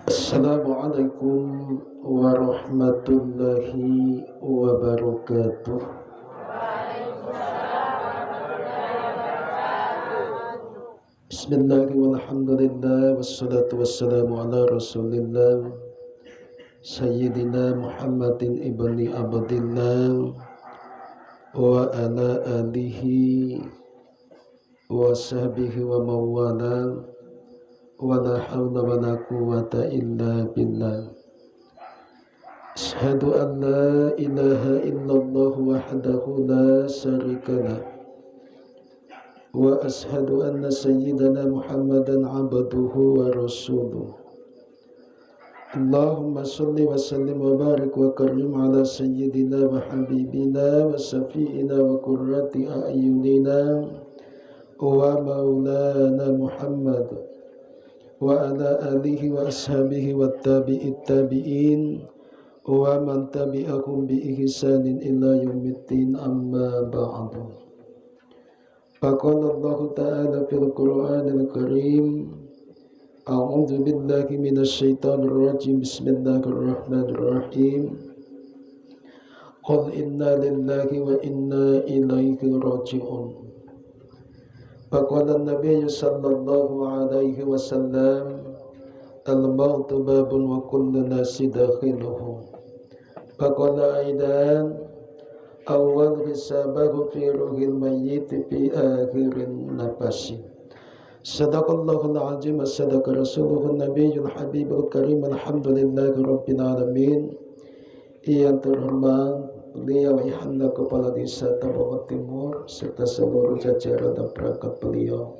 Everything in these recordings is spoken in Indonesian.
Assalamualaikum warahmatullahi wabarakatuh. Bismillahirrahmanirrahim. Walhamdulillah wassalatu wassalamu ala Rasulillah Sayyidina Muhammadin ibni Abdillah wa ala alihi wa sahbihi wa mawala wa la hawla wa la quwwata illa billah. Asyhadu an la ilaha illallah wahdahu la syarika lah wa asyhadu anna sayyidana Muhammadan abduhu wa rasuluh. Allahumma salli wa sallim wa barik wa karim ala sayyidina wa habibina wa safi'ina wa qurrati a'yunina wa maulana Muhammad wa ala alihi wa ashabihi wa tabi'in wa man tabi'ahum bi ihsanin ila yaumiddin, amma ba'du. Faqala Allah ta'ala fil Qur'anil Karim, a'udzu billahi minasy syaithanir rajim. Bismillahirrahmanirrahim. Qul inna lillahi wa inna ilaihi raji'un. Faqala an-nabiy sallallahu alaihi wasallam, al-mautu babun wa kullu nasi dakhiluhu. Faqala aidan, awal hisabahu fi ruhil mayyit fi akhirin nafasi. Sadaqallahul azim wa sadaqa rasuluhun nabiyyul habibul karim. Alhamdulillahi rabbil alamin. Yang terhormat beliau Ayahanda Kepala Desa Tababat Timur serta seluruh jajaran dan perangkat beliau.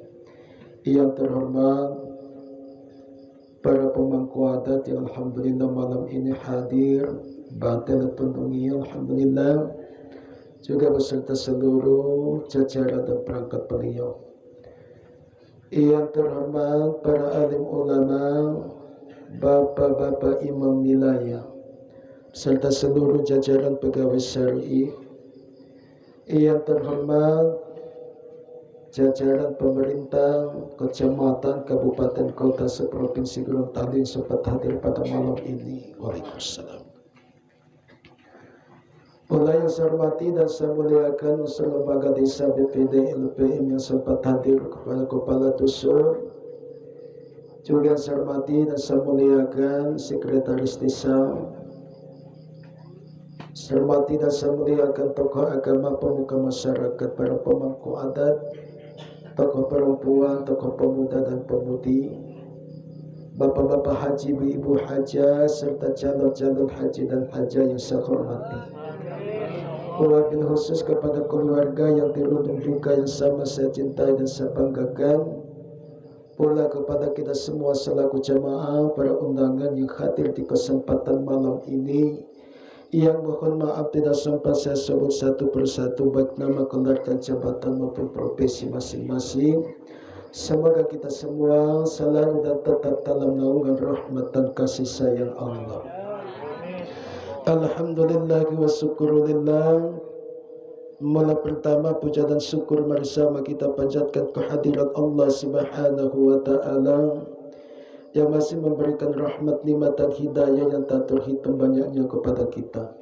Yang terhormat para pemangku adat yang alhamdulillah malam ini hadir, batil tundungi alhamdulillah, juga beserta seluruh jajaran dan perangkat beliau. Yang terhormat para alim ulama, bapak-bapak imam wilayah, serta seluruh jajaran pegawai syar'i. Yang terhormat jajaran pemerintah kecamatan, kabupaten, kota seprovinsi Gorontalo yang sempat hadir pada malam ini. Waalaikumsalam. Mulai yang saya hormati dan saya muliakan unsur lembaga desa BPD LPM yang sempat hadir, kepala dusun. Juga saya hormati dan saya muliakan sekretaris desa. Saya hormati dan saya muliakan tokoh agama, pemuka masyarakat, para pemangku adat, tokoh perempuan, tokoh pemuda dan pemudi, bapak-bapak haji, ibu-ibu haja, serta calon-calon haji dan haja yang saya hormati. Wabil khusus kepada keluarga yang dirundung duka yang sama saya cintai dan saya banggakan, pula kepada kita semua selaku jamaah, para undangan yang hadir di kesempatan malam ini, yang mohon maaf tidak sempat saya sebut satu persatu baik nama, gelar dan jabatan maupun profesi masing-masing. Semoga kita semua selalu dan tetap dalam naungan rahmat dan kasih sayang Allah. Alhamdulillah wa syukurillah. Mula pertama puja dan syukur bersama kita panjatkan kehadirat Allah Subhanahu wa taala yang masih memberikan rahmat, nikmat dan hidayah yang tak terhitung banyaknya kepada kita.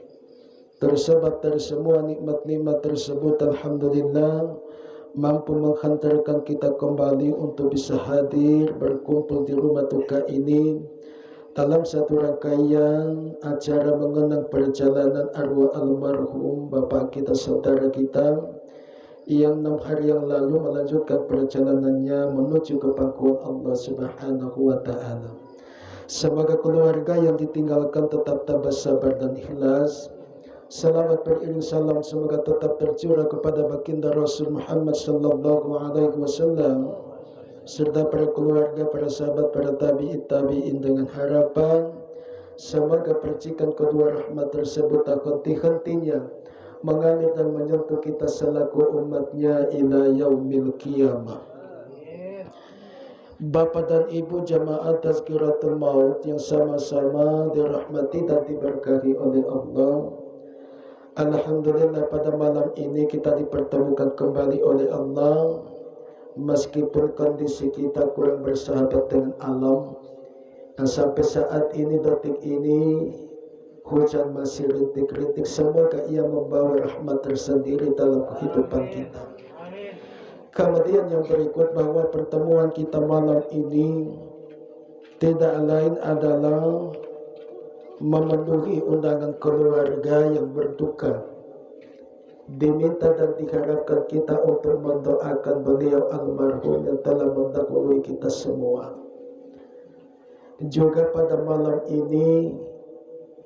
Tersebab dari semua nikmat-nikmat tersebut, alhamdulillah mampu menghantarkan kita kembali untuk bisa hadir berkumpul di rumah duka ini dalam satu rangkaian acara mengenang perjalanan arwah almarhum bapak kita, saudara kita yang 6 hari yang lalu melanjutkan perjalanannya menuju ke pangkuan Allah Subhanahu wa ta'ala. Semoga keluarga yang ditinggalkan tetap tabah, sabar dan ikhlas. Salawat beriring salam semoga tetap tercurah kepada baginda Rasul Muhammad sallallahu alaihi wasallam serta para keluarga, para sahabat, para tabi'in dengan harapan semoga percikan kedua rahmat tersebut tak henti-hentinya mengalir dan menyentuh kita selaku umatnya ila yaumil qiyamah. Bapak dan Ibu jamaah Tazkiratul Maut yang sama-sama dirahmati dan diberkahi oleh Allah, alhamdulillah pada malam ini kita dipertemukan kembali oleh Allah meskipun kondisi kita kurang bersahabat dengan alam, dan sampai saat ini, detik ini, hujan masih rintik-rintik. Semoga ia membawa rahmat tersendiri dalam kehidupan kita. Kemudian yang berikut, bahwa pertemuan kita malam ini tidak lain adalah memenuhi undangan keluarga yang berduka. Diminta dan diharapkan kita untuk mendoakan beliau almarhum yang telah mendahului kita semua. Juga pada malam ini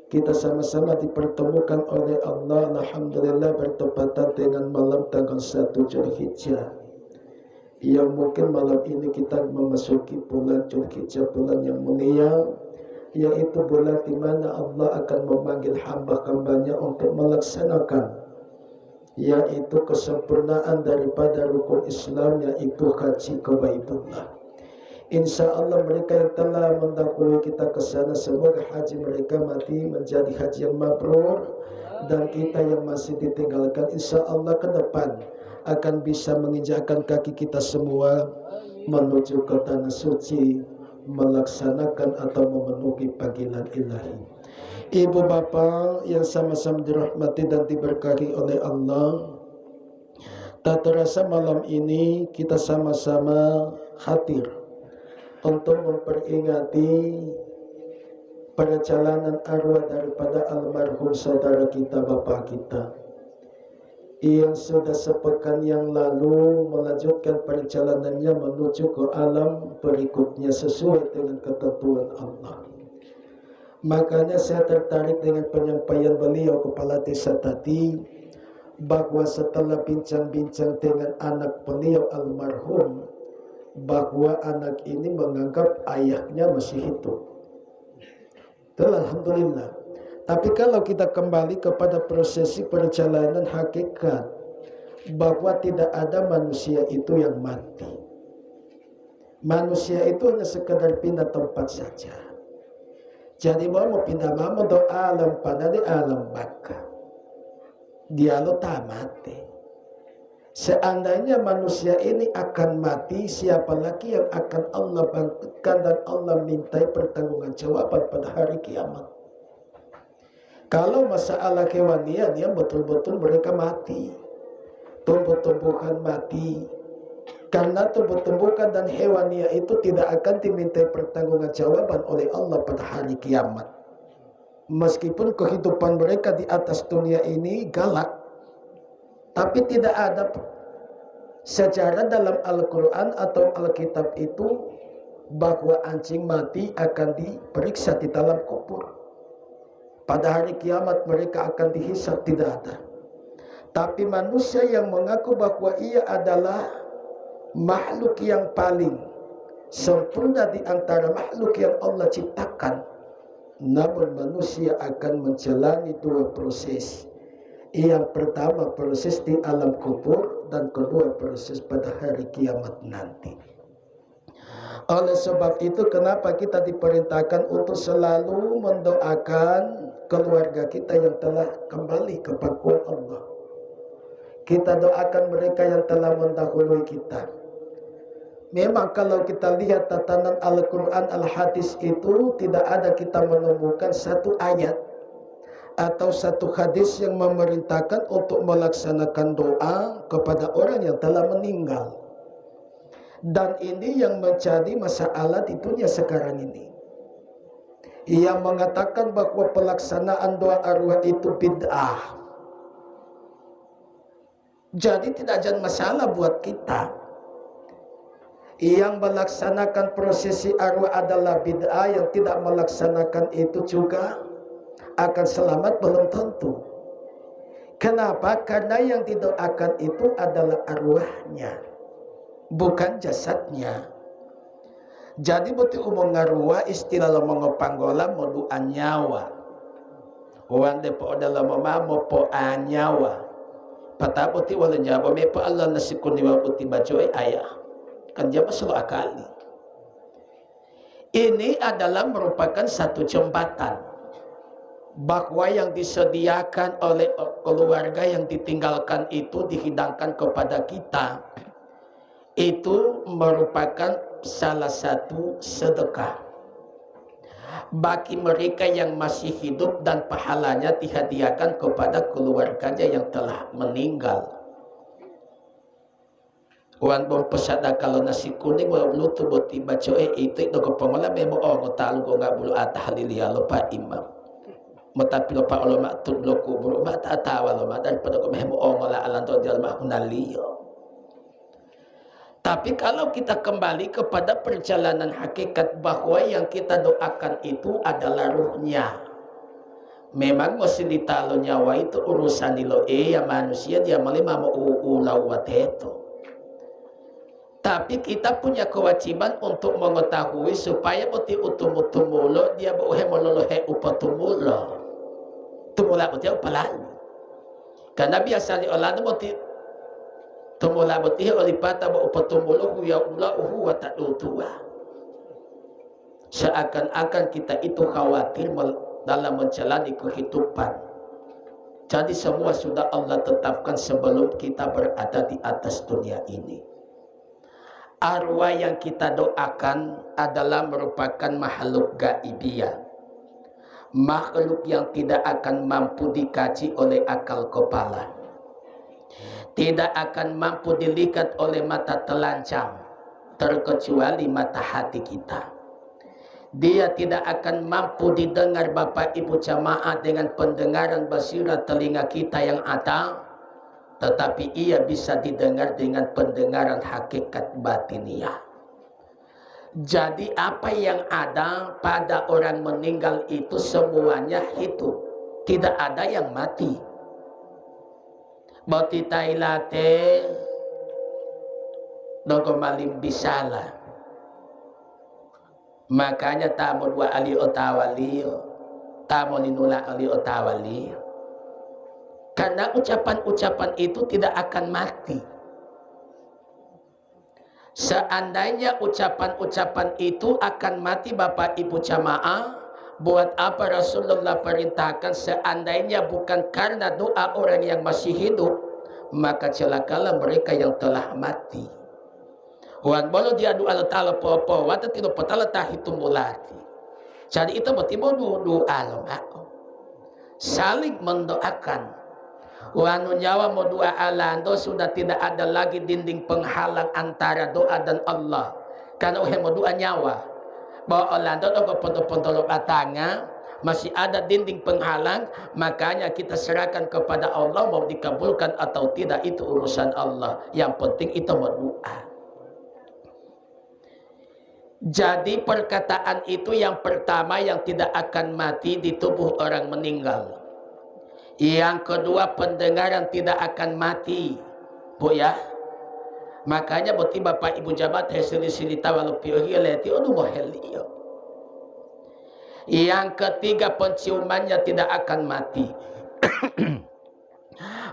kita sama-sama dipertemukan oleh Allah, alhamdulillah, bertepatan dengan malam tanggal 1 Zulhijjah, yang mungkin malam ini kita memasuki bulan Zulhijjah, bulan yang mulia, yaitu bulan di mana Allah akan memanggil hamba-hambanya untuk melaksanakan, yaitu kesempurnaan daripada rukun Islam, yaitu haji ke Baitullah. Insya Allah mereka yang telah mendahului kita ke sana, semoga haji mereka mati menjadi haji yang mabrur, dan kita yang masih ditinggalkan insya Allah ke depan akan bisa menginjakkan kaki kita semua menuju ke tanah suci, melaksanakan atau memenuhi panggilan ilahi. Ibu bapak yang sama-sama dirahmati dan diberkahi oleh Allah, tak terasa malam ini kita sama-sama hadir untuk memperingati perjalanan arwah daripada almarhum saudara kita, bapak kita, yang sudah sepekan yang lalu melanjutkan perjalanannya menuju ke alam berikutnya sesuai dengan ketentuan Allah. Makanya saya tertarik dengan penyampaian beliau, kepala desa tadi, bahwa setelah bincang-bincang dengan anak beliau almarhum, bahwa anak ini menganggap ayahnya masih hidup. Alhamdulillah. Tapi kalau kita kembali kepada prosesi perjalanan hakikat, bahwa tidak ada manusia itu yang mati. Manusia itu hanya sekedar pindah tempat saja. Jadi mau pindah mama do alam pada di alam baka. Dia lo tak mati. Seandainya manusia ini akan mati, siapa lagi yang akan Allah bangkitkan dan Allah mintai pertanggungan jawaban pada hari kiamat? Kalau masalah kewanian, ya betul-betul mereka mati. Tumbuh-tumbuhan mati. Karena tumbuh-tumbuhan dan hewania itu tidak akan dimintai pertanggungan jawaban oleh Allah pada hari kiamat. Meskipun kehidupan mereka di atas dunia ini galak, tapi tidak ada sejarah dalam Al-Quran atau Alkitab itu bahwa anjing mati akan diperiksa di dalam kubur. Pada hari kiamat mereka akan dihisab, tidak ada. Tapi manusia yang mengaku bahwa ia adalah makhluk yang paling sempurna di antara makhluk yang Allah ciptakan, namun manusia akan menjalani dua proses. Yang pertama proses di alam kubur, dan kedua proses pada hari kiamat nanti. Oleh sebab itu kenapa kita diperintahkan untuk selalu mendoakan keluarga kita yang telah kembali ke pangkuan Allah. Kita doakan mereka yang telah mendahului kita. Memang kalau kita lihat tatanan Al-Quran, Al-Hadis itu tidak ada kita menemukan satu ayat atau satu hadis yang memerintahkan untuk melaksanakan doa kepada orang yang telah meninggal. Dan ini yang menjadi masalah di dunia sekarang ini, yang mengatakan bahwa pelaksanaan doa arwah itu bid'ah. Jadi tidak jadi masalah buat kita. Yang melaksanakan prosesi arwah adalah bid'ah, yang tidak melaksanakan itu juga akan selamat belum tentu. Kenapa? Karena yang didoakan itu adalah arwahnya, bukan jasadnya. Jadi buti umum ngarua istilah lo mengopanggola mau doa nyawa. Wande po adalah mau po nyawa. Pataputi wala nyawa me po Allah nasikun niwa puti bacoy ayah. Kan jawab selalu akali. Ini adalah merupakan satu jembatan bahwa yang disediakan oleh keluarga yang ditinggalkan itu dihidangkan kepada kita. itu merupakan salah satu sedekah bagi mereka yang masih hidup dan pahalanya dihadiahkan kepada keluarganya yang telah meninggal. Wan bom pesada kalau nasi kuning wa bulu tu boti baco itu ko pengola memo o talu ko nga bulu atahlilia lupa imam. Matapi lupa ulama tu bulu kubur mata tawa ulama daripada ko memo o ngola alanto jalma hunalio. Tapi kalau kita kembali kepada perjalanan hakikat bahwa yang kita doakan itu adalah ruhnya. Memang mesti ditalo nyawa itu urusan dilo ya manusia dia melima mau ulawat itu. Tapi kita punya kewajiban untuk mengetahui supaya boti utumulo dia boleh melolohe upatumulo. Tumula boti upalalu. Karena biasa di olahnya boti tumula boti olipata ba upatumulo huya ulahu wa tadutua. Seakan-akan kita itu khawatir dalam menjalani kehidupan. Jadi semua sudah Allah tetapkan sebelum kita berada di atas dunia ini. Arwah yang kita doakan adalah merupakan makhluk gaibiyah, makhluk yang tidak akan mampu dikaji oleh akal kepala, tidak akan mampu dilihat oleh mata telanjang terkecuali mata hati kita. Dia tidak akan mampu didengar Bapak Ibu jamaah dengan pendengaran basirat telinga kita yang ada, tetapi ia bisa didengar dengan pendengaran hakikat batiniah. Jadi apa yang ada pada orang meninggal itu semuanya hidup, tidak ada yang mati. Boti tailate dogo malim bisalah. Makanya tamu dua ali otawali, tamu linula ali otawali. Karena ucapan-ucapan itu tidak akan mati. Seandainya ucapan-ucapan itu akan mati Bapak Ibu jamaah, buat apa Rasulullah perintahkan seandainya bukan karena doa orang yang masih hidup, maka celakalah mereka yang telah mati. Wan bolo dia doa Allah popo, wata tidak patala tahitumulati. Jadi itu berarti doa Allah. Saling mendoakan. Wanu nyawa mau doa alando sudah tidak ada lagi dinding penghalang antara doa dan Allah. Karena mau doa nyawa. Bahwa alando doa pontol-pontol batanga masih ada dinding penghalang, makanya kita serahkan kepada Allah mau dikabulkan atau tidak itu urusan Allah. Yang penting itu mau doa. Jadi perkataan itu yang pertama yang tidak akan mati di tubuh orang meninggal. Yang kedua pendengaran tidak akan mati, Bu ya. Makanya boti Bapak Ibu jabat hesili-sili tawalu piyohileti onu mohelio. Yang ketiga penciumannya tidak akan mati.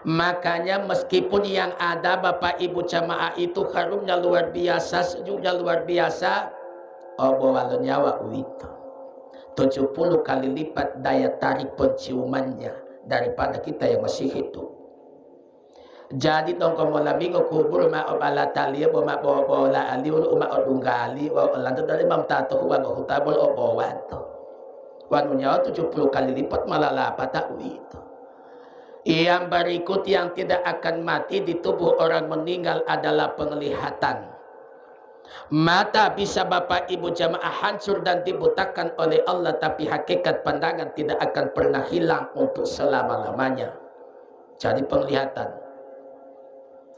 Makanya meskipun yang ada Bapak Ibu jamaah itu harumnya luar biasa, sejuknya luar biasa, bawa nyawa itu 70 kali lipat daya tarik penciumannya daripada kita yang masih hidup. Jadi dong kamu lamingo kubur ma obala talia boma bola ali uma odunggali wa lantas dari mam tato wa hutabol obawanto. Wanunya 70 kali lipat malah tak itu. Yang berikut yang tidak akan mati di tubuh orang meninggal adalah penglihatan. Mata bisa Bapak Ibu jamaah hancur dan dibutakan oleh Allah, tapi hakikat pandangan tidak akan pernah hilang untuk selama-lamanya. Jadi penglihatan.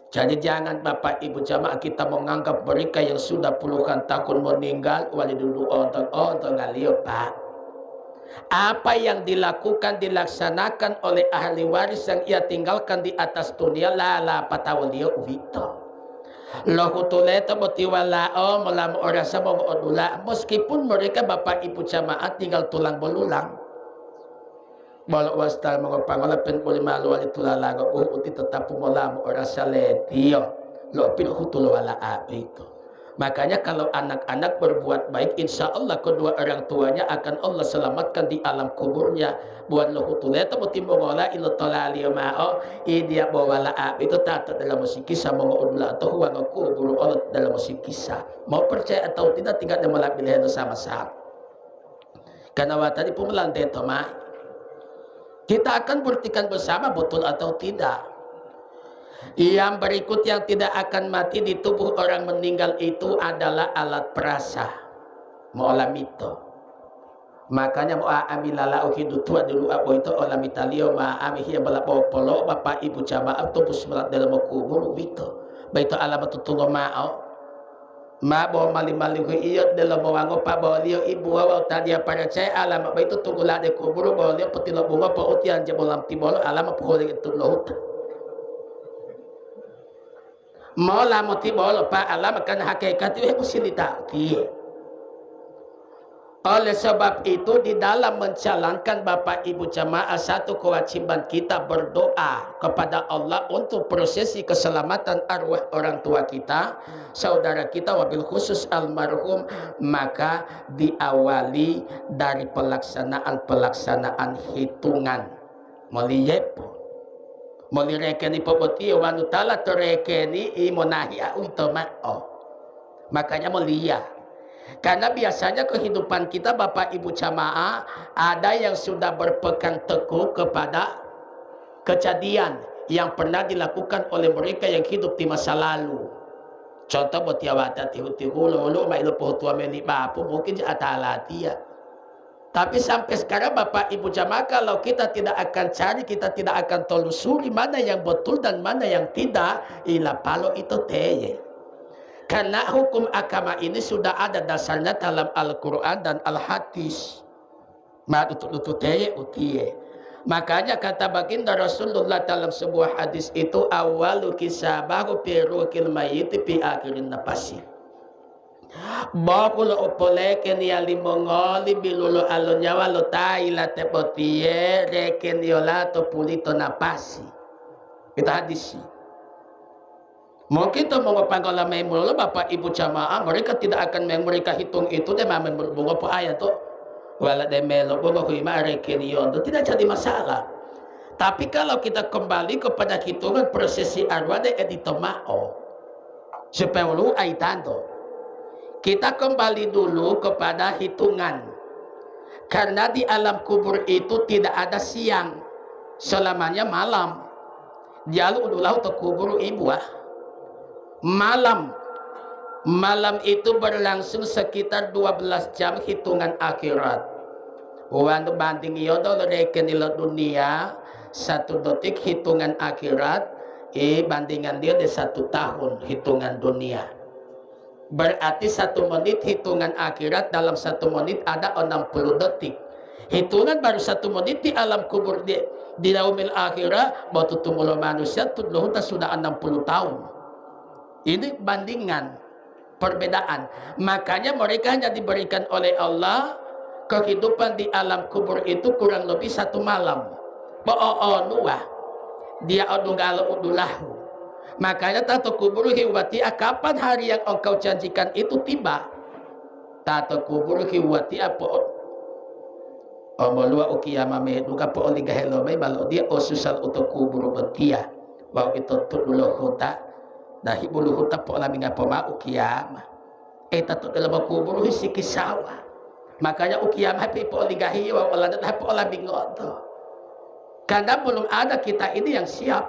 Jadi jangan Bapak Ibu jamaah kita menganggap mereka yang sudah puluhan tahun meninggal wali dulu ontong ngalio Pak. Apa yang dilakukan dilaksanakan oleh ahli waris yang ia tinggalkan di atas dunia lala patawalio wito. Lohutuleta motiwalao malam orasa mau odula, meskipun mereka Bapak Ibu jamaah tinggal tulang belulang. Walau wastal mengopangolapen boleh malu wali tulala uti tetap malam orasa letio lo pil hutul wala itu. Makanya kalau anak-anak berbuat baik, insya Allah kedua orang tuanya akan Allah selamatkan di alam kuburnya. Buat lohutuleta mutimongola ilotolali mao idia bawala itu tata dalam musik kisah mengodula atau huang kubur Allah dalam musik kisah. Mau percaya atau tidak tinggal malah pilihan sama-sama. Karena tadi pemelan detoma kita akan buktikan bersama betul atau tidak. Yang berikut yang tidak akan mati di tubuh orang meninggal itu adalah alat perasa. Mu'alamito. Makanya mu'amilala uhidu tua dulu apa itu olamitalio ma'amihi yang balapo polo bapak ibu jamaah tubus melat dalam kubur itu. Baito alamat tutulong ma'o. Ma'bo mali-mali iyot dalam mawango pa bawalio ibu wawaw tadia para caya alamat baito tunggula de kubur bawalio petilo bunga pa utian jabolam tibolo alamat puhuling itu lohut. Mola motibolo pa alam kan hakikat itu musilita. Oleh sebab itu di dalam menjalankan Bapak Ibu jamaah satu kewajiban kita berdoa kepada Allah untuk prosesi keselamatan arwah orang tua kita, saudara kita wabil khusus almarhum, maka diawali dari pelaksanaan hitungan meliyepo. Melirekeni poboti wanutala terekeni imonahia utomao. Makanya mulia. Karena biasanya kehidupan kita Bapak Ibu jamaah ada yang sudah berpegang teguh kepada kejadian yang pernah dilakukan oleh mereka yang hidup di masa lalu. Contoh botiawata tihu-tihu lolo mailu pohtua meni bapu mungkin atalati ya. Tapi sampai sekarang Bapak Ibu jamaah kalau kita tidak akan cari, kita tidak akan telusuri mana yang betul dan mana yang tidak, ila palo itu teye. Karena hukum agama ini sudah ada dasarnya dalam Al-Quran dan Al-Hadis. Makanya kata baginda Rasulullah dalam sebuah hadis itu, awalu kisabahu pirukil mayiti pi akhirin nafasi. Bakulo opoleken ya limongoli bilulo alo nyawa lo taila tepotie reken yola to pulito napasi. Kita hadisi. Mungkin itu mengopangkala memulai Bapak Ibu jamaah mereka tidak akan mereka hitung itu deh mamen berbunga po ayat tuh wala demelo bunga kuima rekenion itu tidak jadi masalah. Tapi kalau kita kembali kepada hitungan prosesi arwah de editomao supaya lu aitanto kita kembali dulu kepada hitungan karena di alam kubur itu tidak ada siang selamanya malam jalu udulah untuk kubur ibu malam itu berlangsung sekitar 12 jam hitungan akhirat. Wan banding yodo reken di dunia 1 detik hitungan akhirat bandingan dia di 1 tahun hitungan dunia. Berarti 1 menit hitungan akhirat dalam 1 menit ada 60 detik. Hitungan baru 1 menit di alam kubur di yaumil akhirat batu tumulo manusia tudluh sudah 60 tahun. Ini bandingan perbedaan. Makanya mereka hanya diberikan oleh Allah kehidupan di alam kubur itu kurang lebih 1 malam. Nuah dia odungalo udulahu. Makanya tato kubur hiwati kapan hari yang engkau janjikan itu tiba. Tato kubur hiwati apa omalua ukiyama meduka po oligahelo may malo dia osusal uto kubur betia. Wow itu tudulo huta dahi bulu huta po alam nga poma ukiyama tato dalam kubur hisi kisawa makanya ukiyama hapi po ligahi wa wala po alam bingoto karena belum ada kita ini yang siap.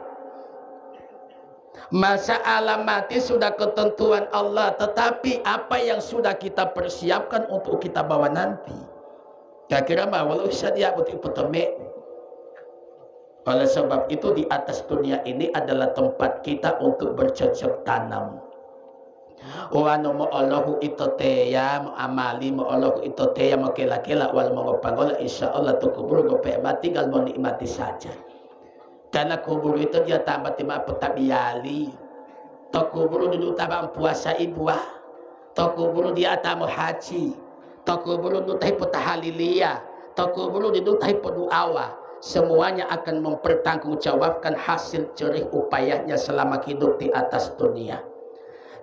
Masa alam mati sudah ketentuan Allah, tetapi apa yang sudah kita persiapkan untuk kita bawa nanti kira-kira walau sadia buti petome. Oleh sebab itu di atas dunia ini adalah tempat kita untuk bercocok tanam. Wano mo Allahu itoteya mo amali mo Allahu itoteya mo kela-kela wal mo pangola insyaallah tu kubur go pe tinggal mo nikmati saja. Karena kubur itu dia tambah tima petabiyali. To kubur dulu tambah puasa ibuah. To kubur dia tamu haji. To kubur dulu tahi petahaliliya. To kubur dulu tahi peduawa. Semuanya akan mempertanggungjawabkan hasil jerih upayanya selama hidup di atas dunia.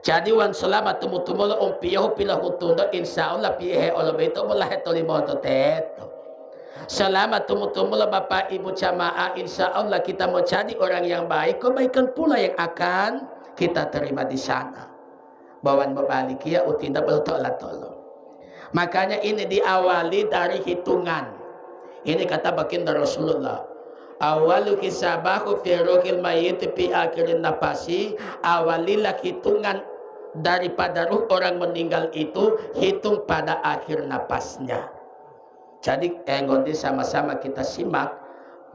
Jadi wan selama tumulo umpiyahu pila hutundo insyaallah pihe olobito mula hetolimoto teto. Selama tumulo Bapak Ibu jamaah insyaallah kita mau jadi orang yang baik, kebaikan pula yang akan kita terima di sana. Bawan mabalik ya utinda tolong. Makanya ini diawali dari hitungan. Ini kata baginda Rasulullah. Awalu kisabahu fi ruhil mayyit fi akhirin nafasi. Awalilah hitungan daripada ruh orang meninggal itu hitung pada akhir napasnya. Jadi ngondi sama-sama kita simak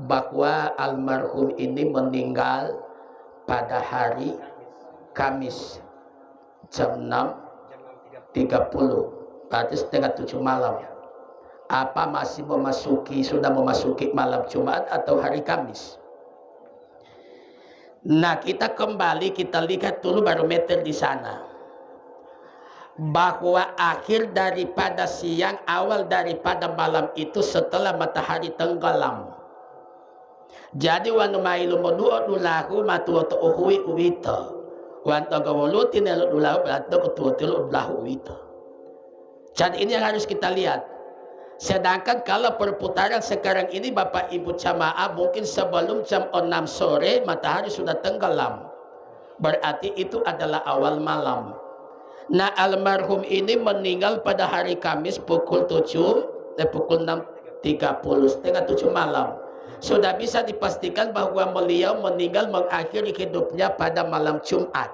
bahwa almarhum ini meninggal pada hari Kamis jam 6.30, berarti setengah 7 malam. Apa masih sudah memasuki malam Jumat atau hari Kamis? Nah, kita kembali kita lihat dulu barometer di sana. Bahwa akhir daripada siang, awal daripada malam itu setelah matahari tenggelam. Jadi wanu mailu modu'o dulahu matuoto uhui uwito. Wanto gawuluti nelo dulahu berarti ketuotilu dulahu uwito. Jadi ini yang harus kita lihat. Sedangkan kalau perputaran sekarang ini Bapak Ibu jamaah mungkin sebelum jam 6 sore matahari sudah tenggelam. Berarti itu adalah awal malam. Nah, almarhum ini meninggal pada hari Kamis pukul 6.30, setengah 7 malam. Sudah bisa dipastikan bahwa beliau meninggal mengakhiri hidupnya pada malam Jumat.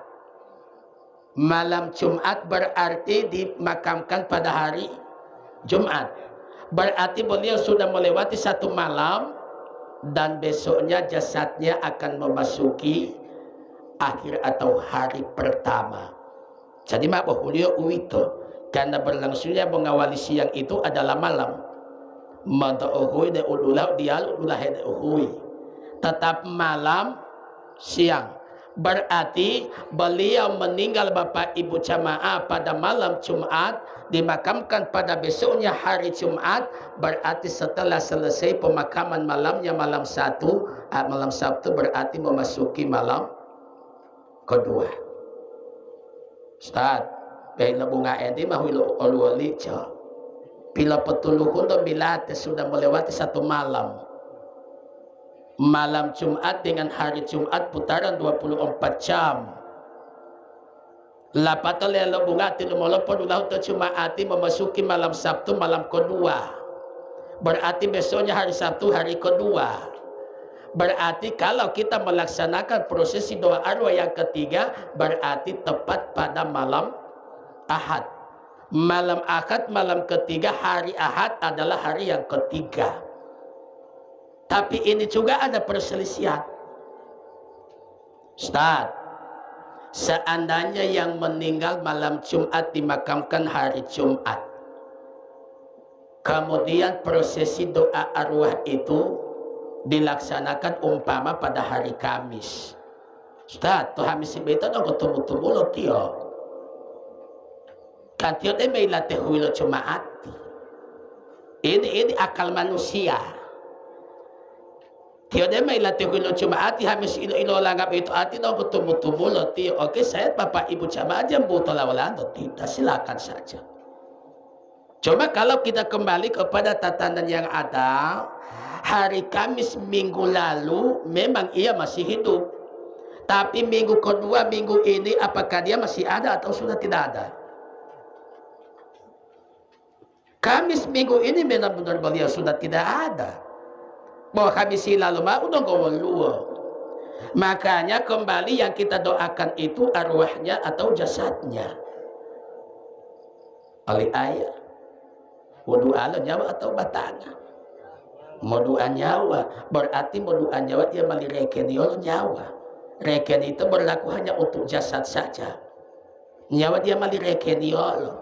Malam Jumat berarti dimakamkan pada hari Jumat. Berarti beliau sudah melewati 1 malam dan besoknya jasadnya akan memasuki akhir atau hari pertama. Jadi beliau uwito karena berlangsungnya mengawali siang itu adalah malam. Tetap malam siang. Berarti beliau meninggal Bapak Ibu jamaah pada malam Jumat, dimakamkan pada besoknya hari Jumat. Berarti setelah selesai pemakaman malamnya malam Sabtu berarti memasuki malam kedua. Ustaz, bila bunga endi mahwilo olwali ca. Bila petuluhun do bilate sudah melewati 1 malam. Malam Jumat dengan hari Jumat putaran 24 jam. Lapatol lelo bunga tilumolo podulah to Jumaati memasuki malam Sabtu malam kedua. Berarti besoknya hari Sabtu hari kedua. Berarti kalau kita melaksanakan prosesi doa arwah yang ketiga berarti tepat pada malam Ahad. Malam Ahad, malam ketiga, hari Ahad adalah hari yang ketiga. Tapi ini juga ada perselisihan. Ustaz, seandainya yang meninggal malam Jumat dimakamkan hari Jumat, kemudian prosesi doa arwah itu dilaksanakan umpama pada hari Kamis. Ustaz, tuh Hamis itu dong ketemu-temu lo tio. Kan tio de may latih huilo Jumaati. Ini akal manusia. Tio de may latih huilo Jumaati Hamis ilo langgap itu ati dong ketemu-temu lo tio. Oke, saya Bapak Ibu jamaah aja butuh lawalan tidak, silakan saja. Coba kalau kita kembali kepada tatanan yang ada, hari Kamis minggu lalu memang ia masih hidup. Tapi minggu kedua, minggu ini apakah dia masih ada atau sudah tidak ada? Kamis minggu ini benar-benar beliau sudah tidak ada. Bahwa Kamis lalu mah udah gawalua. Makanya kembali yang kita doakan itu arwahnya atau jasadnya. Oleh ayah. Wudu ala nyawa atau batanga. Modu'an nyawa berarti modu'an nyawa dia mali rekeniol nyawa. Reken itu berlaku hanya untuk jasad saja. Nyawa dia mali rekeniol.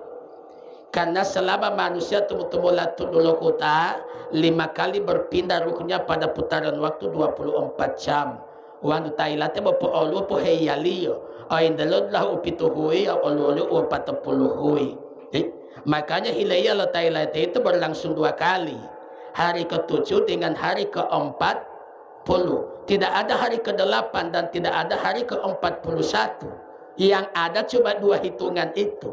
Karena selama manusia tumbuh-tumbuh dulu kota 5 kali berpindah ruhnya pada putaran waktu 24 jam. Wandu tailate bopo olu po heyaliyo. Ain dalod lah upituhui au olu upatapuluhui. Makanya hilaya lo tailate itu berlangsung 2 kali. Hari ke-7 dengan hari ke-40. Tidak ada hari ke-8 dan tidak ada hari ke-41. Yang ada cuma 2 hitungan itu.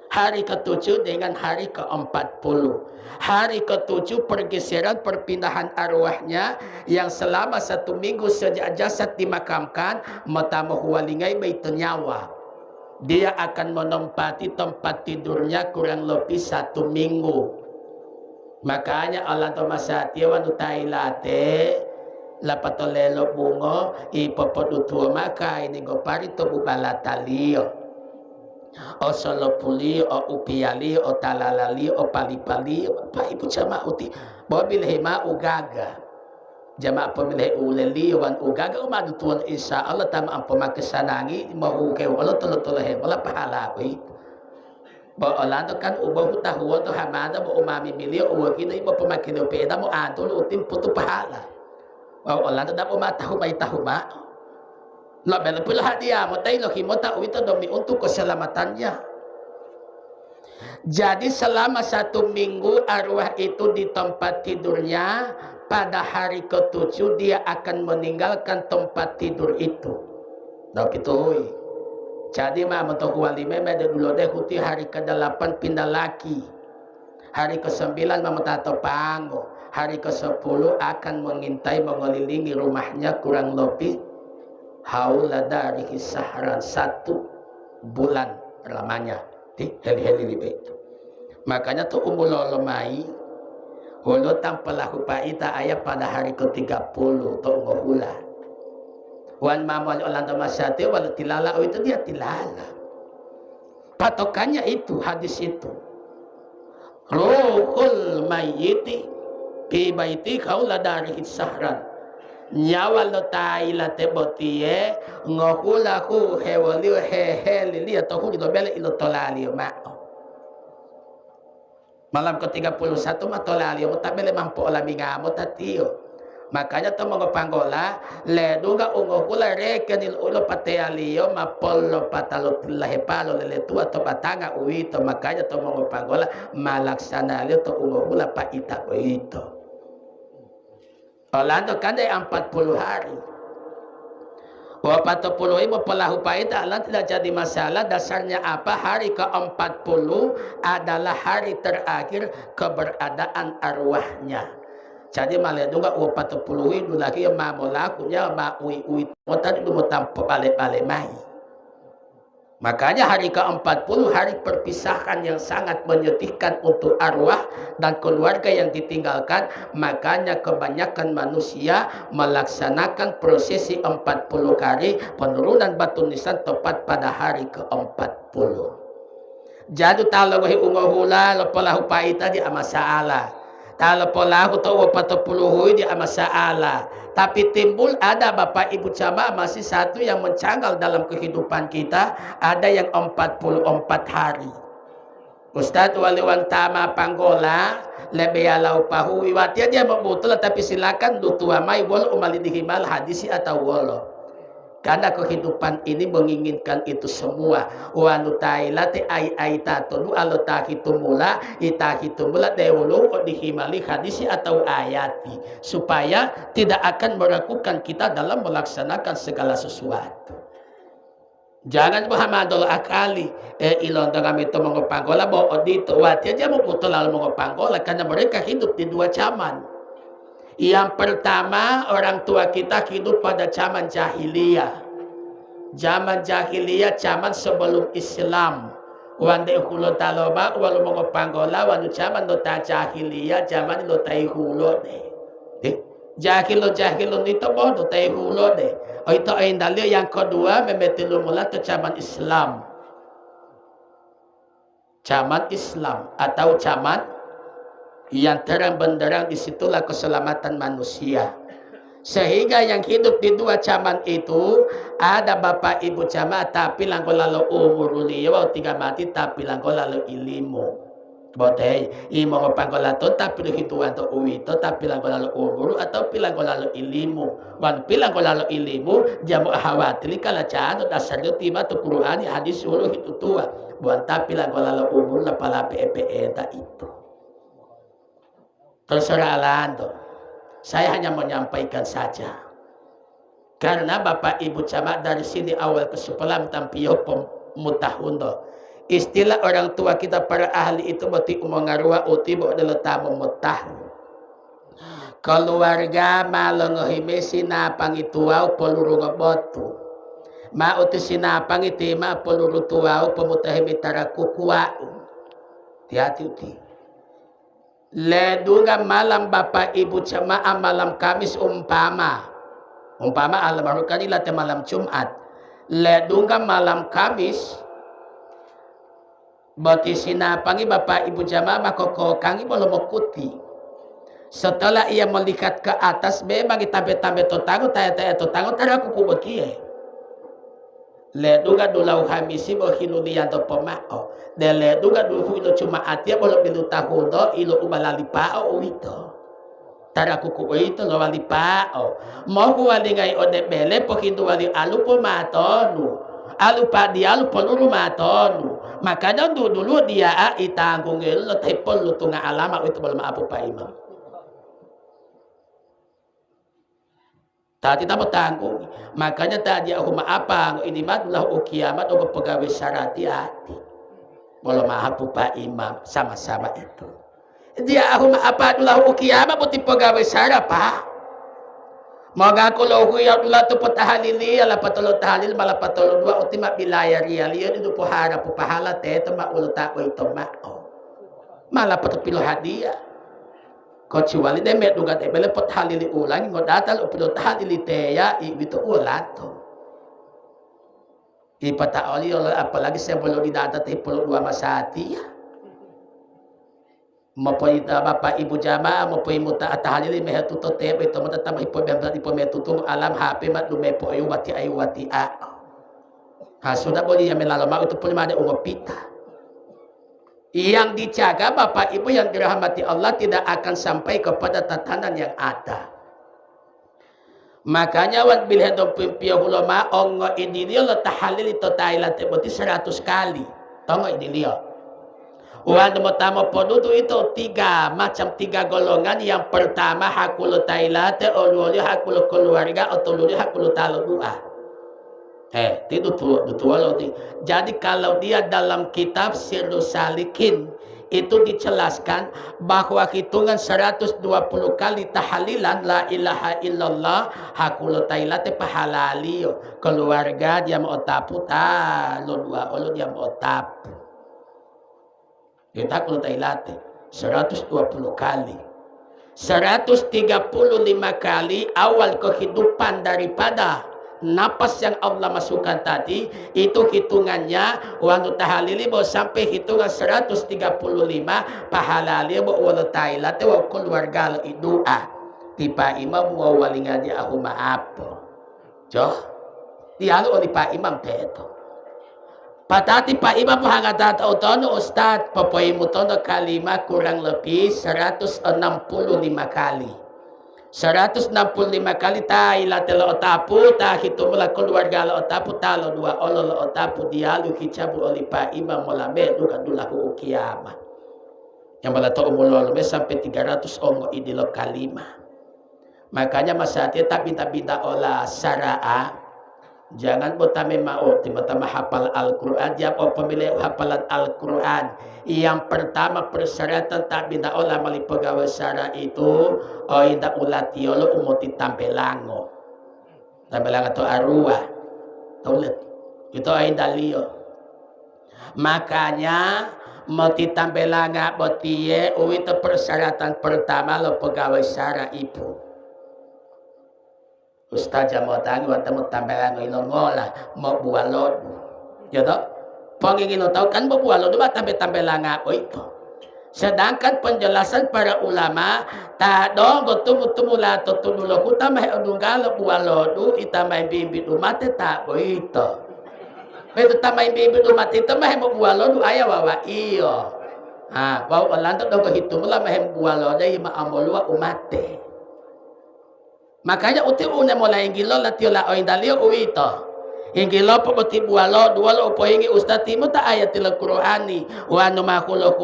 Hari ke-7 dengan hari ke-40. Hari ke-7 pergeseran perpindahan arwahnya yang selama 1 minggu sejak jasad dimakamkan matamu walingai baitu nyawa. Dia akan menempati tempat tidurnya kurang lebih 1 minggu. Makanya Allah tomasati wanu tailate lapatolelo bungo ipopodutua maka ini gopari to bubalatalio. O solopuli, o upiali, o talalali, o palipali, pa ibu jama uti, mobil hema ugaga, jama pemilih uleli wan ugaga umadu tuan insya Allah tam ampoma kesanangi mau ke Allah tolo he wala pahala oi, bo olando kan ubo tahu to hamada bo umami milio ubo kita ibo pemakilo peda mo antul utim putu pahala, bo olando dapo matahu may tahuma. Lah belapul hadiah motai lo himota itu demi untuk keselamatannya. Jadi selama 1 minggu arwah itu di tempat tidurnya, pada hari ke-7 dia akan meninggalkan tempat tidur itu. Dah gitu. Jadi mah mentok walime mede dulu deh huti hari ke-8 pindah lagi. Hari ke-9 mamatato pango. Hari ke-10 akan mengintai mengelilingi rumahnya kurang lebih haula dari sahran 1 bulan lamanya di heli-heli itu. Makanya tuh umulolomai hulu tampalah hupaita ayat pada hari ke-30 tuh ngohula. Wan mamal olanda masyati wal tilala itu dia tilala. Patokannya itu hadis itu. Ruhul mayyiti fi baiti haula dari sahran. Nyawa lo tai la tebotie ngokula ku hewali heheli li atau hu do bele ilo tolali ma malam ke-31 ma tolali mo tabele mampo ola mingamo tatio makanya to mo panggola le duga ngokula rekenil ulo patealio ma pollo patalo tilahe palo le tua to batanga uito makanya to mo panggola malaksana le to ngokula pa ita uito. Orlando kan ada 40 hari. 40 ibu pelahu pahit Allah tidak jadi masalah. Dasarnya apa? Hari ke-40 adalah hari terakhir keberadaan arwahnya. Jadi malah juga 40 itu lagi yang mau lakunya mau uit tadi mau tampak balik-balik mai. Makanya hari ke-40 hari perpisahan yang sangat menyedihkan untuk arwah dan keluarga yang ditinggalkan. Makanya kebanyakan manusia melaksanakan prosesi 40 kali penurunan batu nisan tepat pada hari ke-40. Jadi kalau ungohula lepalahu paita di masalah. Kalau polahu tahu 40 di masalah. Tapi timbul ada Bapak Ibu jamaah masih satu yang mencanggal dalam kehidupan kita. Ada yang 44 hari. Ustadz waliwan tama panggola lebih alau pahu iwati dia membutul tapi silakan dutua mai wal umali dihimal hadisi atau wolo. Karena kehidupan ini menginginkan itu semua. Wanu tailate ai tatunu alo tahitumula itahitumula dewulu dihimali hadisi atau ayati supaya tidak akan meragukan kita dalam melaksanakan segala sesuatu. Jangan Muhammadul akali ilonda kami itu mengopanggola bahwa dito wati aja mau putul lalu mengopanggola karena mereka hidup di 2 zaman. Yang pertama, orang tua kita hidup pada zaman jahiliyah. Zaman jahiliyah, zaman sebelum Islam. Wande hulo taloma, walu mengopanggola, wanu zaman nota jahiliyah, zaman nota hulo deh. Jahilun itu bodoh, nota hulo deh. Oh itu indalio yang kedua, memetilu mula ke zaman Islam. Zaman Islam atau zaman yang terang benderang, disitulah keselamatan manusia. Sehingga yang hidup di 2 zaman itu ada Bapak Ibu jamaah tapi langko lalu umur liya 3 mati tapi langko lalu ilimu. Bote imo pangkolato tapi hituan to uwito tapi langko lalu umur atau pilangko lalu ilimu. Wan pilangko lalu ilimu jamu ahawatili kala cano dasarnya tima to Qur'an hadis ulu itu tua. Buan tapi langko lalu umur la pala PPE ta itu. Terserah Lando. Saya hanya menyampaikan saja. Karena Bapak Ibu Camat dari sini awal kesupalam tampiyo pemutahundo. Istilah orang tua kita para ahli itu berarti umangarua uti bo adalah tamu mutahu. Keluarga malongohime sinapang ituaw peluru ngebotu. Mauti sinapang itima peluru tuaw pemutahimi tarakukuau. Hati-hati uti. Ledunga malam Bapak Ibu Jamaah malam Kamis umpama almarhum kanila te malam Jumat. Ledunga malam Kamis bati sinapangi Bapak Ibu Jamaah makoko kangi belum mengikuti. Setelah ia melihat ke atas memang tambe-tambe totango taya-taya totango taraku kubakie. Ledunga dulau hamisi bo hilulian to pemao. De ledunga dulu ilo cuma atia belum bilu tahundo ilo ubalali pao uito. Taraku kuito lo wali pao. Mau wali ngai ode bele pokindu wali alu pomatonu. Alu pa dia alu peluru matonu. Makanya dulu dia itanggung lo tepol lu tunga alama itu belum apa Pak Imam. Tadi tak tanggung. Makanya tadi aku apa ini madlah kiamat aku pegawai syarati hati. Belum apa Pak Imam sama-sama itu. Dia aku apa dulu kiamat putih pegawai syarati Pak. Moga ko lohu ya dula tu patahalili ala patolo tahalil mala patolo dua ultima bilaya rial ya di po hara po pahala te to ma ulta ko ito ma mala patopilo hadiah ko ciwali de me duga te bele patahalili ulang ngodatal upilo tahalili te ya ibito ulato ipataoli apalagi sebelum didata te polo dua masati ya mapoy Bapak Ibu Jamaah mapoy muta atahalili mehetu to tebe to mata tamah ipo bemba ipo metutung alam HP mat lume po ayu wati a ha sudah boleh ya melalama itu pun ada umapita yang dijaga Bapak Ibu yang dirahmati Allah tidak akan sampai kepada tatanan yang ada. Makanya wan bilhen dong pimpio ulama ongo idilio lo tahalil itu Thailand teboti 100 kali tongo idilio. Wan motamo podudu itu macam tiga golongan. Yang pertama hakulu tailate, oluli hakulu keluarga, otoluli hakulu talo dua. Itu dua. Jadi kalau dia dalam kitab Sirrus Salikin itu dijelaskan bahwa hitungan 120 kali tahlilan la ilaha illallah hakulu tailate pahalalio. Keluarga dia mau otapu talo dua, olu dia mau otapu. Kita kalau tailate 120 kali 135 kali awal kehidupan daripada napas yang Allah masukkan tadi itu hitungannya waktu tahalili mau sampai hitungan 135 pahalali mau walau tailate wa keluarga doa tipa imam wa walingadi aku maaf joh dialu oleh Pak Imam teto patati Pak Imam hangat utono Ustad papoy mutono kalima kurang lebih 165 kali 165 kali taila telo otapu ta hitumula keluarga lo otapu talo dua olo lo otapu dialu hicabu oleh Pak Imam molame duka dulahu kiamat yang balato umulolo sampai 300 ongo idilo kalima makanya masati tak binta-binta olah sara'a. Jangan botame mau tiba-tiba hafal Al-Quran. Dia pemilih hafalan Al-Quran. Yang pertama persyaratan tak bina olah mali pegawai syara itu oida ulatiolo umuti tampelango. Tampelango itu arwah. Taulet. Itu oida lio. Makanya mati tampelanga botie itu persyaratan pertama lo pegawai syara itu. Ustaz mau tangi waktu mau tampelan ngolah mau bualod, ya toh? Pengingin tahu kan mau bualod itu tampelan apa itu? Sedangkan penjelasan para ulama tak dong gotu mula tutululo kita mah udunggal bualod kita main bibit umat tak itu. Betul tamai bibit umat itu mah mau bualod ayah wawa iyo. Wawa lantas dong kehitung lah mah bualod ay maamolwa umate. Makanya uti una mulai ngilo latiola oindalio uito. Ingilo po pati bualo dualo po ingi ustati mo ta ayatil Qur'ani wa no makulo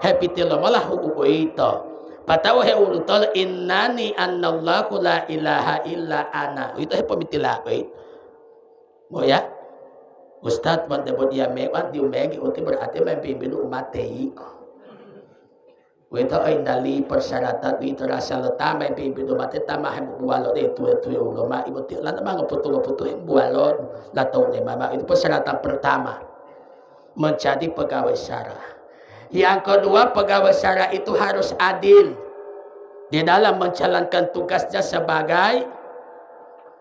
happy tilo malah uito. Patawa he ulutol innani annallahu la ilaha illa ana. Itu he pamitilapay. Mo ya. Ustaz wante bo dia mewan diumegi uti berarti mempimpin umat tei. Wito ay dali persyaratan wito rasa letama mempimpin umat tei tamah bualo itu ulama ibu ti lan mga putu bualo latau ni mama itu persyaratan pertama menjadi pegawai syara. Yang kedua, pegawai syara itu harus adil di dalam menjalankan tugasnya sebagai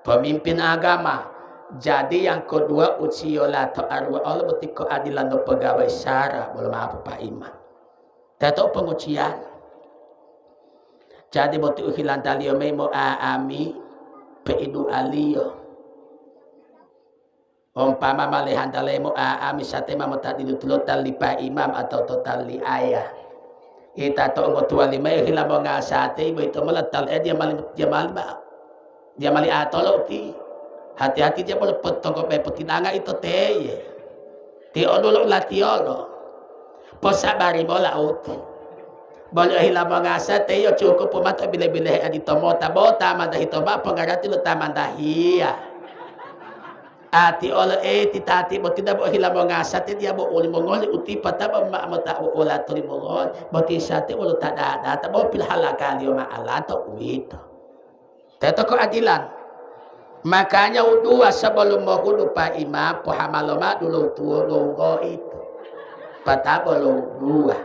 pemimpin agama. Jadi yang kedua, uciola atau arwah Allah berarti keadilan do pegawai syara. Belum apa Pak Imam. Tahu pengucian. Jadi berarti uhilan talio memo aami peidu alio. Umpama malihan talemo aami sate mama tadi dulu tali Pak Imam atau tali ayah. Kita tahu ngotua lima hilang mengal sate itu meletal dia mali atolo ti. Hati-hati dia boleh potong ke petinanga itu teh. Tiolo latiolo. Posabari mola uti. Boleh hilang mengasa teh yo cukup pemat bila-bila adi tomota bota manda hitoma pengarati lu tamandahia. Ati ola titati bo tidak bo hilang mengasa teh dia bo uli mongol uti pataba mak mata bo ola tuli mongol. Boti sate ulu tada data bo pil halakali yo ma alato uito. Teto ko adilan. Makanya udua sebelum mahulu Pak Imam pohamaloma dulu tuo longgo itu patabolo dua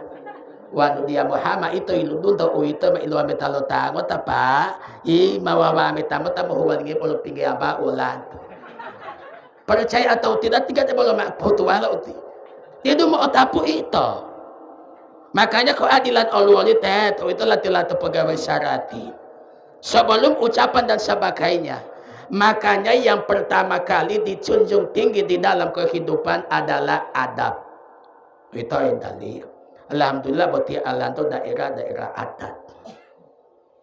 wanu dia Muhammad itu iludun to itu ilu ametalo tango tapa I mawawa metamo tamo huwalingi polo pingi aba ulan percaya atau tidak tiga tebolo mak putuala uti itu mau tapu itu makanya keadilan Allah itu latih-latih pegawai syarati sebelum ucapan dan sebagainya. Makanya yang pertama kali dijunjung tinggi di dalam kehidupan adalah adab. Itu yang dalil. Alhamdulillah berarti alam itu daerah-daerah adat.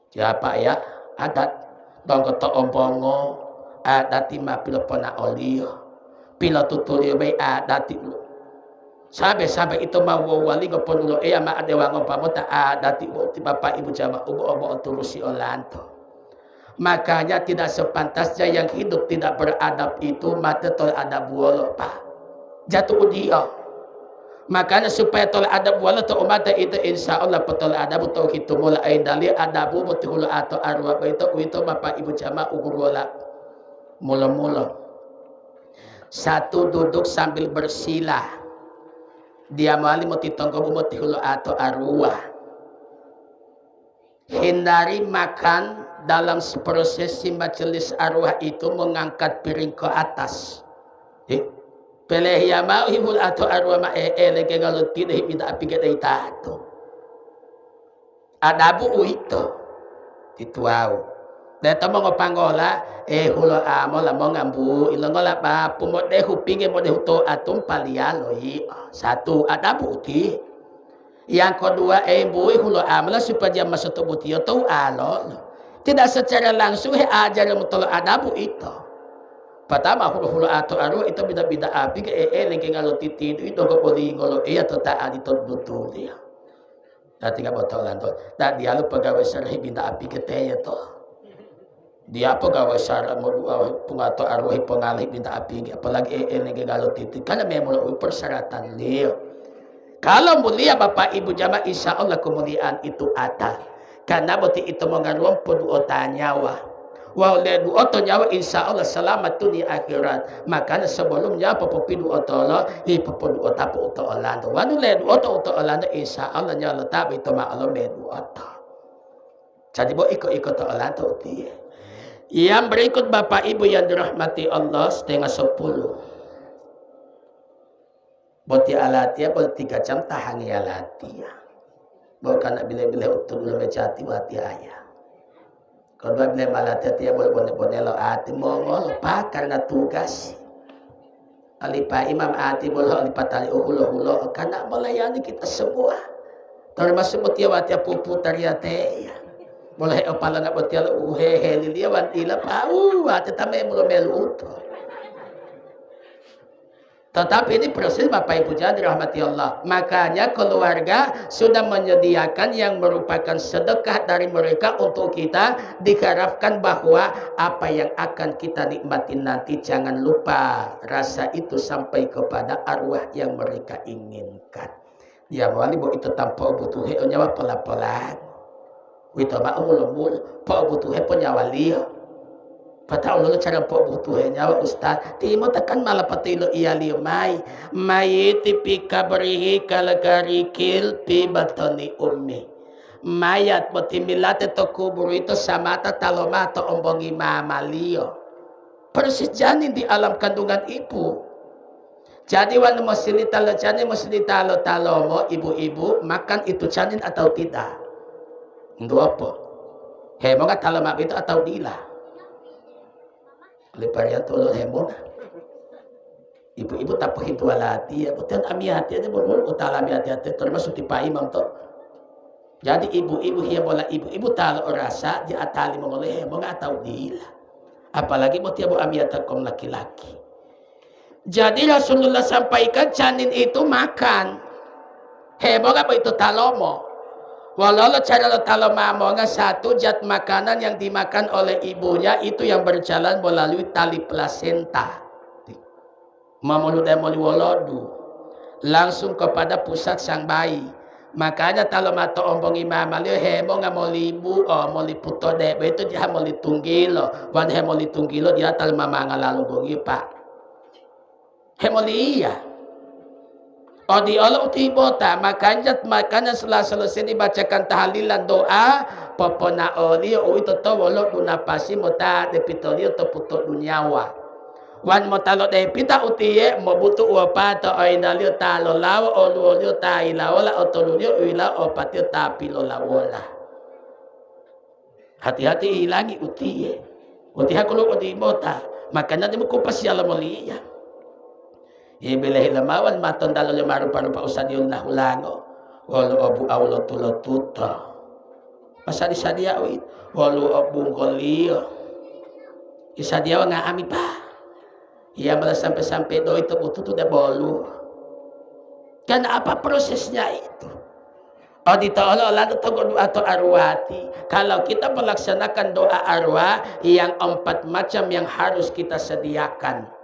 Siapa ya? Adat. Dong kata ompongo adat ima pila pona olio. Pila tutulio bay adat itu. Sampai itu mau wali ngopon ulo ma adewa ngopamota adat itu bapak ibu jama ubo turusi olanto. Makanya tidak sepantasnya yang hidup tidak beradab itu mata tol adab wala pak jatuh dia. Makanya supaya tol adab wala tu umat itu insya Allah petol adab tau itu mulai dari adabu betul atau arwah itu bapak ibu jama ugur wala mula-mula satu duduk sambil bersila dia mali mati tonggo mati hulu atau arwah hindari makan dalam prosesi majelis arwah itu mengangkat piring ke atas. Peleh ya mau hibul atau arwah ma lagi kalau tidak minta api kita itu. Ada bu itu. Itu wow. Dan tamo ngopanggola hulo amola mo ngambu ilongola pa pumode hupinge mode huto atum palialo satu ada bukti. Yang kedua bui hulo amola supaya dia masuk tubuh tio tau alol. Tidak secara langsung ajar yang mutolo adabu itu. Pertama hulu atau arwah itu bida-bida api ke lagi kalau titidu itu kok boleh ngolo atau tak ada itu betul dia. Nanti nggak botolan tuh. Dan dia lu pegawai syarhi bida api ke teh itu. Dia pegawai syarhi mau pengatur arwah pengalih bida api apalagi lagi kalau titidu karena memang persyaratan dia. Kalau mulia bapak ibu jamaah insya Allah kemuliaan itu ada. Karena berarti itu mengandung peduota nyawa. Walaupun duota nyawa insya Allah selamat dunia akhirat. Makanya sebelumnya pepidu otolo, pepiduota puto olando. Wanu le duota olando insya Allah nyala tapi itu maklum duota. Jadi bo ikut olando dia. Yang berikut bapak ibu yang dirahmati Allah setengah 10. Berarti alatia berarti 3 jam tahan alatia. Bukan bila-bila utul mecati wati ayah. Kalau bila malatnya dia boleh bonelo ati mongol pak karena tugas. Alipa imam ati boleh alipa tali uhulo karena melayani kita semua. Termasuk betia wati pupu tariate. Boleh opala nak betia uhehe lilia wanti la pau wati tame mulu melu uto. Tetapi ini proses Bapak Ibu jangan dirahmati Allah. Makanya keluarga sudah menyediakan yang merupakan sedekah dari mereka untuk kita. Diharapkan bahwa apa yang akan kita nikmati nanti, jangan lupa rasa itu sampai kepada arwah yang mereka inginkan. Ya wali bo itu tanpa butuh nyawa pelan-pelan. Itu mah umul-umul, pa butuh penyawali. Patao lo cara po butuhnya ustad timo tekan malah patilo iya liumay may tipika berihi kalagarikil pi batoni ummi mayat motimilate to kubur itu samata taloma to ombongi mamalio persis janin di alam kandungan ibu. Jadi wan mosilita lo janin mosilita lo talomo ibu-ibu makan itu janin atau tidak? Itu apa? Hemo nggak taloma itu atau tidak? Leparnya tolong hemona ibu-ibu tak begitu alati ya betul ami hati aja bermul utalami hati-hati termasuk tipe imam toh. Jadi ibu-ibu yang bola ibu-ibu tahu rasa dia atali mengoleh hemona atau dila apalagi mau tiap ami atakom laki-laki. Jadi Rasulullah sampaikan janin itu makan hemona apa itu talomo. Walau cara lo taloma satu zat makanan yang dimakan oleh ibunya itu yang berjalan melalui tali plasenta. Mamuludai wolodu langsung kepada pusat sang bayi. Makanya taloma to ombongi mama liu hemo nggak mau libu mau liputo debe itu dia mau litunggilo, wan hemo litunggilo dia taloma ngalalu gongi pak. Hemo liya. Di Allah utibota makanya setelah selesai dibacakan tahlilan doa popona oli itu to wolo dunapasi mota depitolio to puto dunyawa wan motalo depita utiye mobutu uapa to oinalio talo lawa olulio ta ilaola otolulio ila opatio tapilo lawola. Hati-hati hilangi utiye utiha kulo utibota makanya dimukupas ya lamolia. Ibilahi lamawan maton dalo limaru parupa usan yung nahulango walu abu awlo tulo tuto masadi sadia wit walu abu kolio isadia nga ami pa iya malah sampai do itu butuh tuh bolu kan apa prosesnya itu dito Allah doa atau arwati kalau kita melaksanakan doa arwah yang 4 macam yang harus kita sediakan.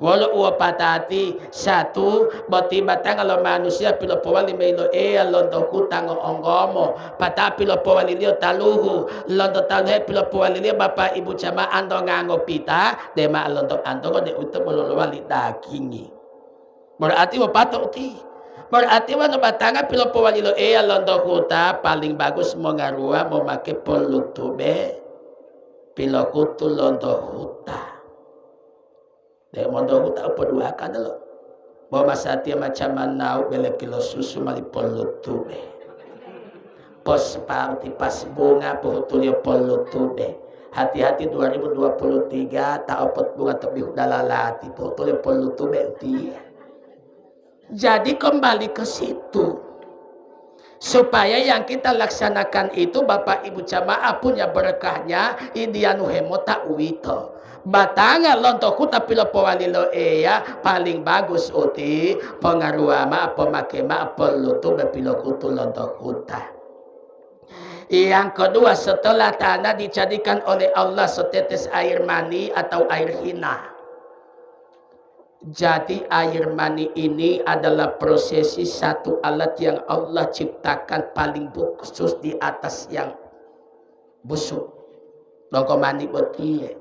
Walau patati satu boti batang kalau manusia pilo powali melo londo hutang onggomo pata pilo powali lio taluhu londo talhe pilo powali lio bapak ibu cama ando ngango pita dema londo ando de utuh melolowali dagingi berarti pato uti berarti wano batanga pilo powali lo londo huta paling bagus mau ngarua mau make polutube pilo hutu londo huta. Dek mondo huta apa dua kan lo. Bawa masati macam mana bele kilo susu mali polutube. Pos parti pas bunga pohutulio polutube. Hati-hati 2023 tak opot bunga tebi dalalati pohutulio polutube dia. Jadi kembali ke situ. Supaya yang kita laksanakan itu Bapak Ibu jamaah punya berkahnya indianu hemota uwito. Batanga lontoku tapi lo powalilo paling bagus uti pengaruama pemakema pelutu bepilo kutu lontokuta. Yang kedua setelah tanah dijadikan oleh Allah setetes air mani atau air hina. Jadi air mani ini adalah prosesi satu alat yang Allah ciptakan paling khusus di atas yang busuk. Dongko mani botie.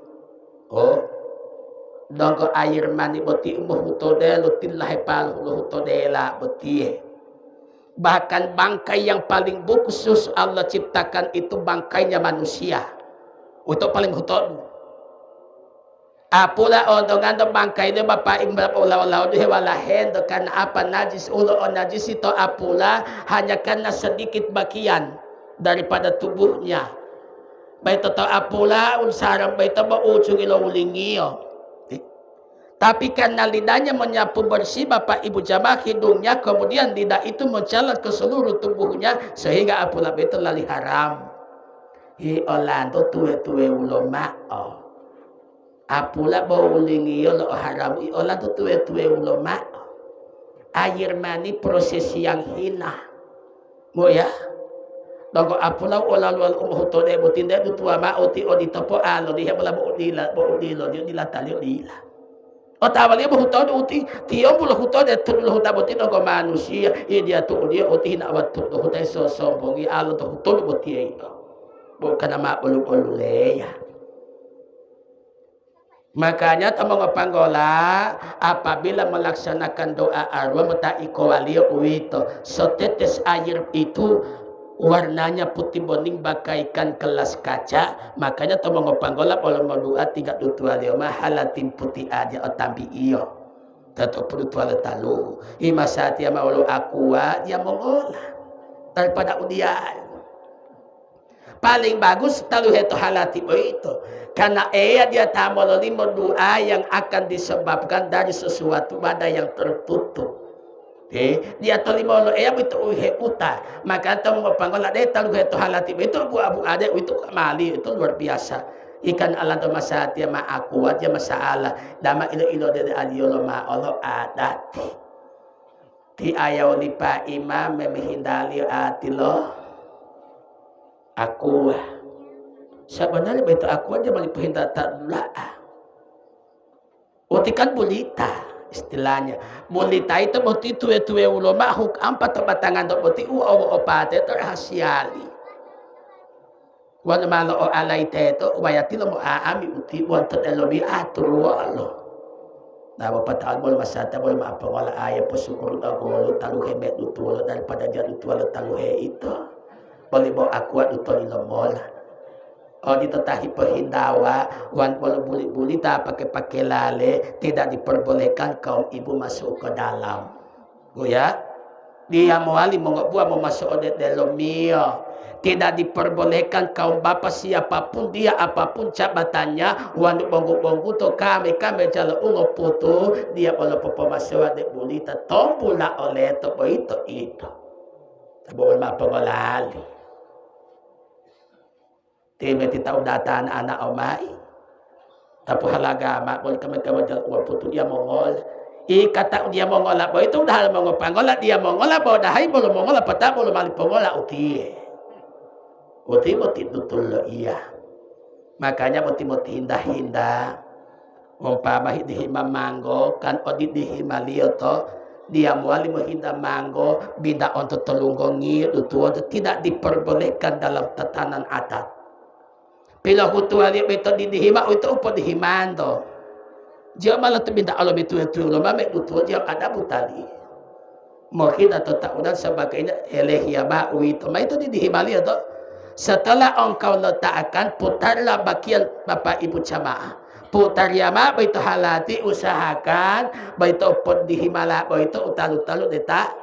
Dongko air mani boti umuh hutode lutilah pal hutode la botie. Bahkan bangkai yang paling khusus Allah ciptakan itu bangkainya manusia. Untuk paling hutod. Apula ondongan bangkai de bapak imbap ulau-ulau de walahen kan apa najis ulo najis itu apula hanya karena sedikit bagian daripada tubuhnya. Baik toto apula unsarang baik toto ujung ilawulingio. Tapi karena lidahnya menyapu bersih Bapak Ibu jamaah hidungnya kemudian lidah itu menjalar ke seluruh tubuhnya sehingga apula itu lali haram. Olando tuwe ulama apula baulingi yo lo haram ola tu tuwe ulama air mani prosesi yang hina mo ya dogo apula ola lual hutode butinde du tua ma oti odi topo alo di hebla bo dilo di la talio dila o tawali bo hutode uti tio bulo hutode tu lo hutaboti dogo manusia dia tu dia oti na watu do hutai so bongi alo to hutode boti itu bukan nama bolu leya. Makanya tamang panggola apabila melaksanakan doa arwah mata ikowalio uito setetes air itu warnanya putih bening bagaikan gelas kaca, makanya tamang panggola kalau mau doa tiga dutualio mahalatin putih aja otambi iyo tetap dutualio talu ima saat dia mau aqua dia mengolah daripada udian paling bagus talu itu halati itu karena dia tamololi doa yang akan disebabkan dari sesuatu wadah yang tertutup dia tolimolo itu uta maka tamu panggola talu itu halati itu abu ada itu kamali itu luar biasa ikan ala masati ma aku aja masalah dama ilo dari aliolo ma Allah adati di ayaw lipa imam memihindali atilo aku sebenarnya begitu aku aja melipuhin data doa kan bulita istilahnya bulita itu boti tuwe ulama huk ampat batangan do boti opate terhasiali wana malo o alai teto bayati lo mo aami uti wanto elobi atru alo na patal bol masata bol maapa wala aya posukuru agolo taluhe met utulo daripada jadi tualo taluhe itu boleh bawa aku utol ilomola dito tahi perhindawa wan boleh buli tak pakai lale tidak diperbolehkan kaum ibu masuk ke dalam ya dia mau buah mau masuk ke dalam mio tidak diperbolehkan kaum bapak siapapun dia apapun jabatannya wan bonggu to kami jalo ungo putu dia boleh popo masuk de bulita tombula oleh to itu boleh mapangolali Tiba tahu data anak omai, tapi halaga mak boleh kami jalan uang putu dia mongol. Kata dia mongol apa itu dah hal mongol panggola dia mongol apa dah hai belum mongol apa tak belum mali panggola uti betul iya. Makanya uti hindah umpama dihima manggo kan odi dihima lioto dia muali menghinda manggo binda untuk telunggongi itu tidak diperbolehkan dalam tatanan adat. Bila hutuali itu dihima itu upo dihimando. Dia malah terbinda alam itu lo mame itu dia ada butali. Mungkin atau tak udah sebagainya elehiyama itu. Ma itu dihimali atau setelah engkau letakkan putarlah bagian bapak ibu jamaah. Putar yama itu halati usahakan itu pun dihimala itu utalu-talu detak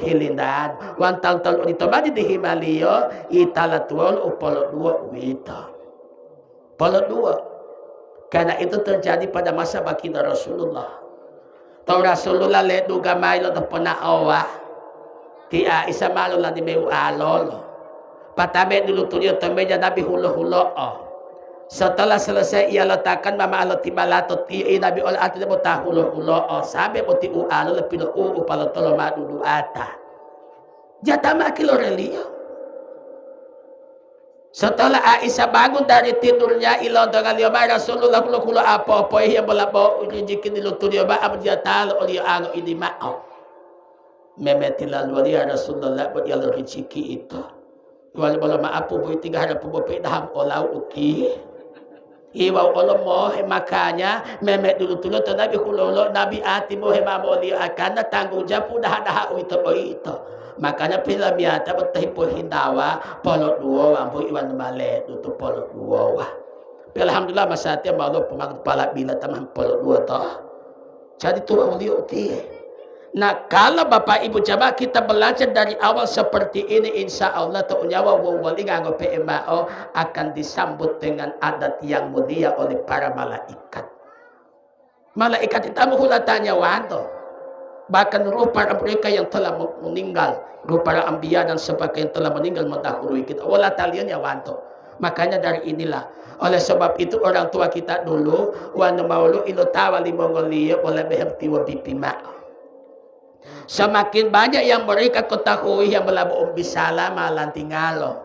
hilindan. Wan tal-tal itu madi dihimalio italatual upolo dua wita. Polo dua. Karena itu terjadi pada masa baginda Rasulullah. Tahu Rasulullah ledu gamay lo pernah awah. Ti Aisyah malo la di meu alolo. Patame dulu tuliyo temeja Nabi hulo-hulo. Setelah selesai ia letakkan mama alo tibalato ti Nabi ol ati mo ta hulo-hulo. Sabe mo ti alo lepino palo tolo madudu ata. Jata makilo relio. Setelah Aisyah bangun dari tidurnya ilo dengan liomay Rasulullah kulo apa yang boleh rezeki dilutur liomay abdia talo olio ango ini mau memetilah luar Rasulullah buat yang rezeki itu wala boleh maaf bu tiga hari bu pedam olau uki iwa olomo makanya memet dulu Nabi kulo Nabi ati mo hemamoli akan tanggung jawab dah itu makanya film biasa bertahipur hindawa polok dua ampu iwan male itu polok dua alhamdulillah masatnya malu pemang kepala bila taman polok dua toh jadi tu uti. Nah kalau bapak ibu jamaah kita belajar dari awal seperti ini insya Allah tu nyawa wali nganggo PMAO akan disambut dengan adat yang mulia oleh para malaikat itu muhulatanya wanto bahkan ruh para mereka yang telah meninggal ruh para anbiya dan sebagainya yang telah meninggal mendahului kita wala talian ya wanto Makanya dari inilah, oleh sebab itu orang tua kita dulu wana maulu ilo tawali Mongolia boleh berhenti wabipima. Semakin banyak yang mereka ketahui yang melabu bisala malan tingalo.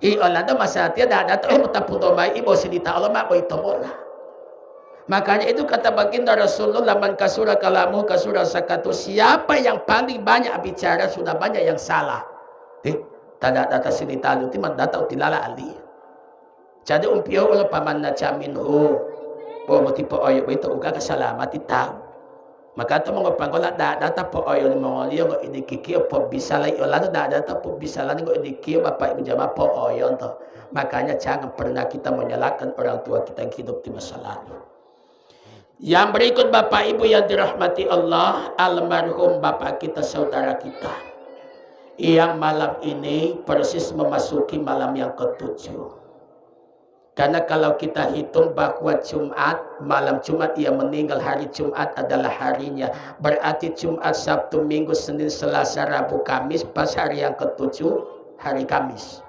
Olando masatia dada to mutaputomay ibo sinita Allah ma boy tomola. Makanya itu kata baginda Rasulullah man kasura kalamu kasura sakatu, siapa yang paling banyak bicara sudah banyak yang salah. Tada data sinita luti man data utilala ali. Jadi umpio ulo paman na chamin ho. Po mo tipo oyo ito uga kasalamat itaw. Maka ito mga panggola data po oyo ni Mongolia ngo inikikio po bisalay olado data po bisalan ngo inikikio bapak ibu jamaah po oyo to. Makanya jangan pernah kita menyalahkan orang tua kita yang hidup di masa lalu. Yang berikut bapak ibu yang dirahmati Allah, almarhum bapak kita saudara kita yang malam ini persis memasuki malam yang ke-7. Karena kalau kita hitung bahwa Jumat, malam Jumat ia meninggal, hari Jumat adalah harinya. Berarti Jumat, Sabtu, Minggu, Senin, Selasa, Rabu, Kamis, pas hari yang ke-7, hari Kamis.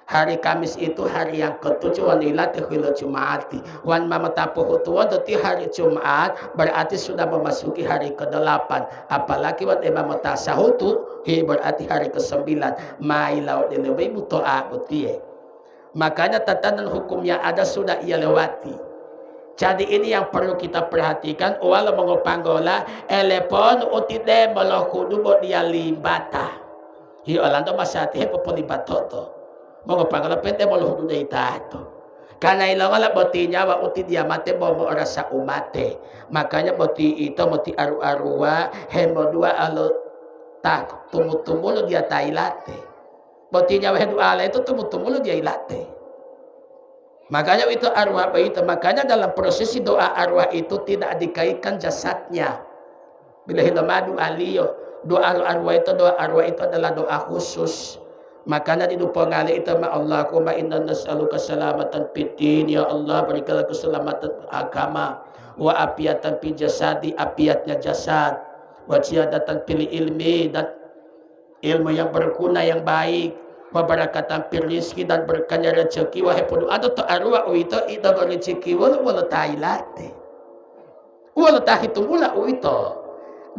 Hari Kamis itu hari yang ke-7, wanilati hilo Jumati. Wan mamatapuh tuwa doti hari Jumat, berarti sudah memasuki hari ke-8. Apalagi wan imamatasahutu, berarti hari ke-9. Mailau dilebay muto'a butie. Makanya tatanan hukum yang ada sudah ia lewati. Jadi ini yang perlu kita perhatikan. Walau mengopanggola elepon utide malokudu bo dia limbata. Hi olando masati he popolimbatoto. Mengopanggola pente malokudu de itato. Karena ilangala botinya wa uti dia mate bo mo rasa umate. Makanya boti itu moti aru-arua hemo dua alo tak tumutumulo dia tailate. Botinya wahedu ala itu tumutumulo dia ilate. Makanya itu arwah itu. Makanya dalam prosesi doa arwah itu tidak dikaitkan jasadnya. Bila hilamadu aliyo. Doa arwah itu adalah doa khusus. Makanya di doa ngali itu ma Allahumma inna nas'aluka salamatan fiddin. Ya Allah berikanlah keselamatan agama. Wa apiatan fi jasadi, apiatnya jasad. Wa ziyadatan fil ilmi, dan ilmu yang berguna yang baik, wabarakatan fil rizki, dan berkahnya rezeki. Wahai penuh ada to arwah itu rezeki wala tailate wala tahitumula itu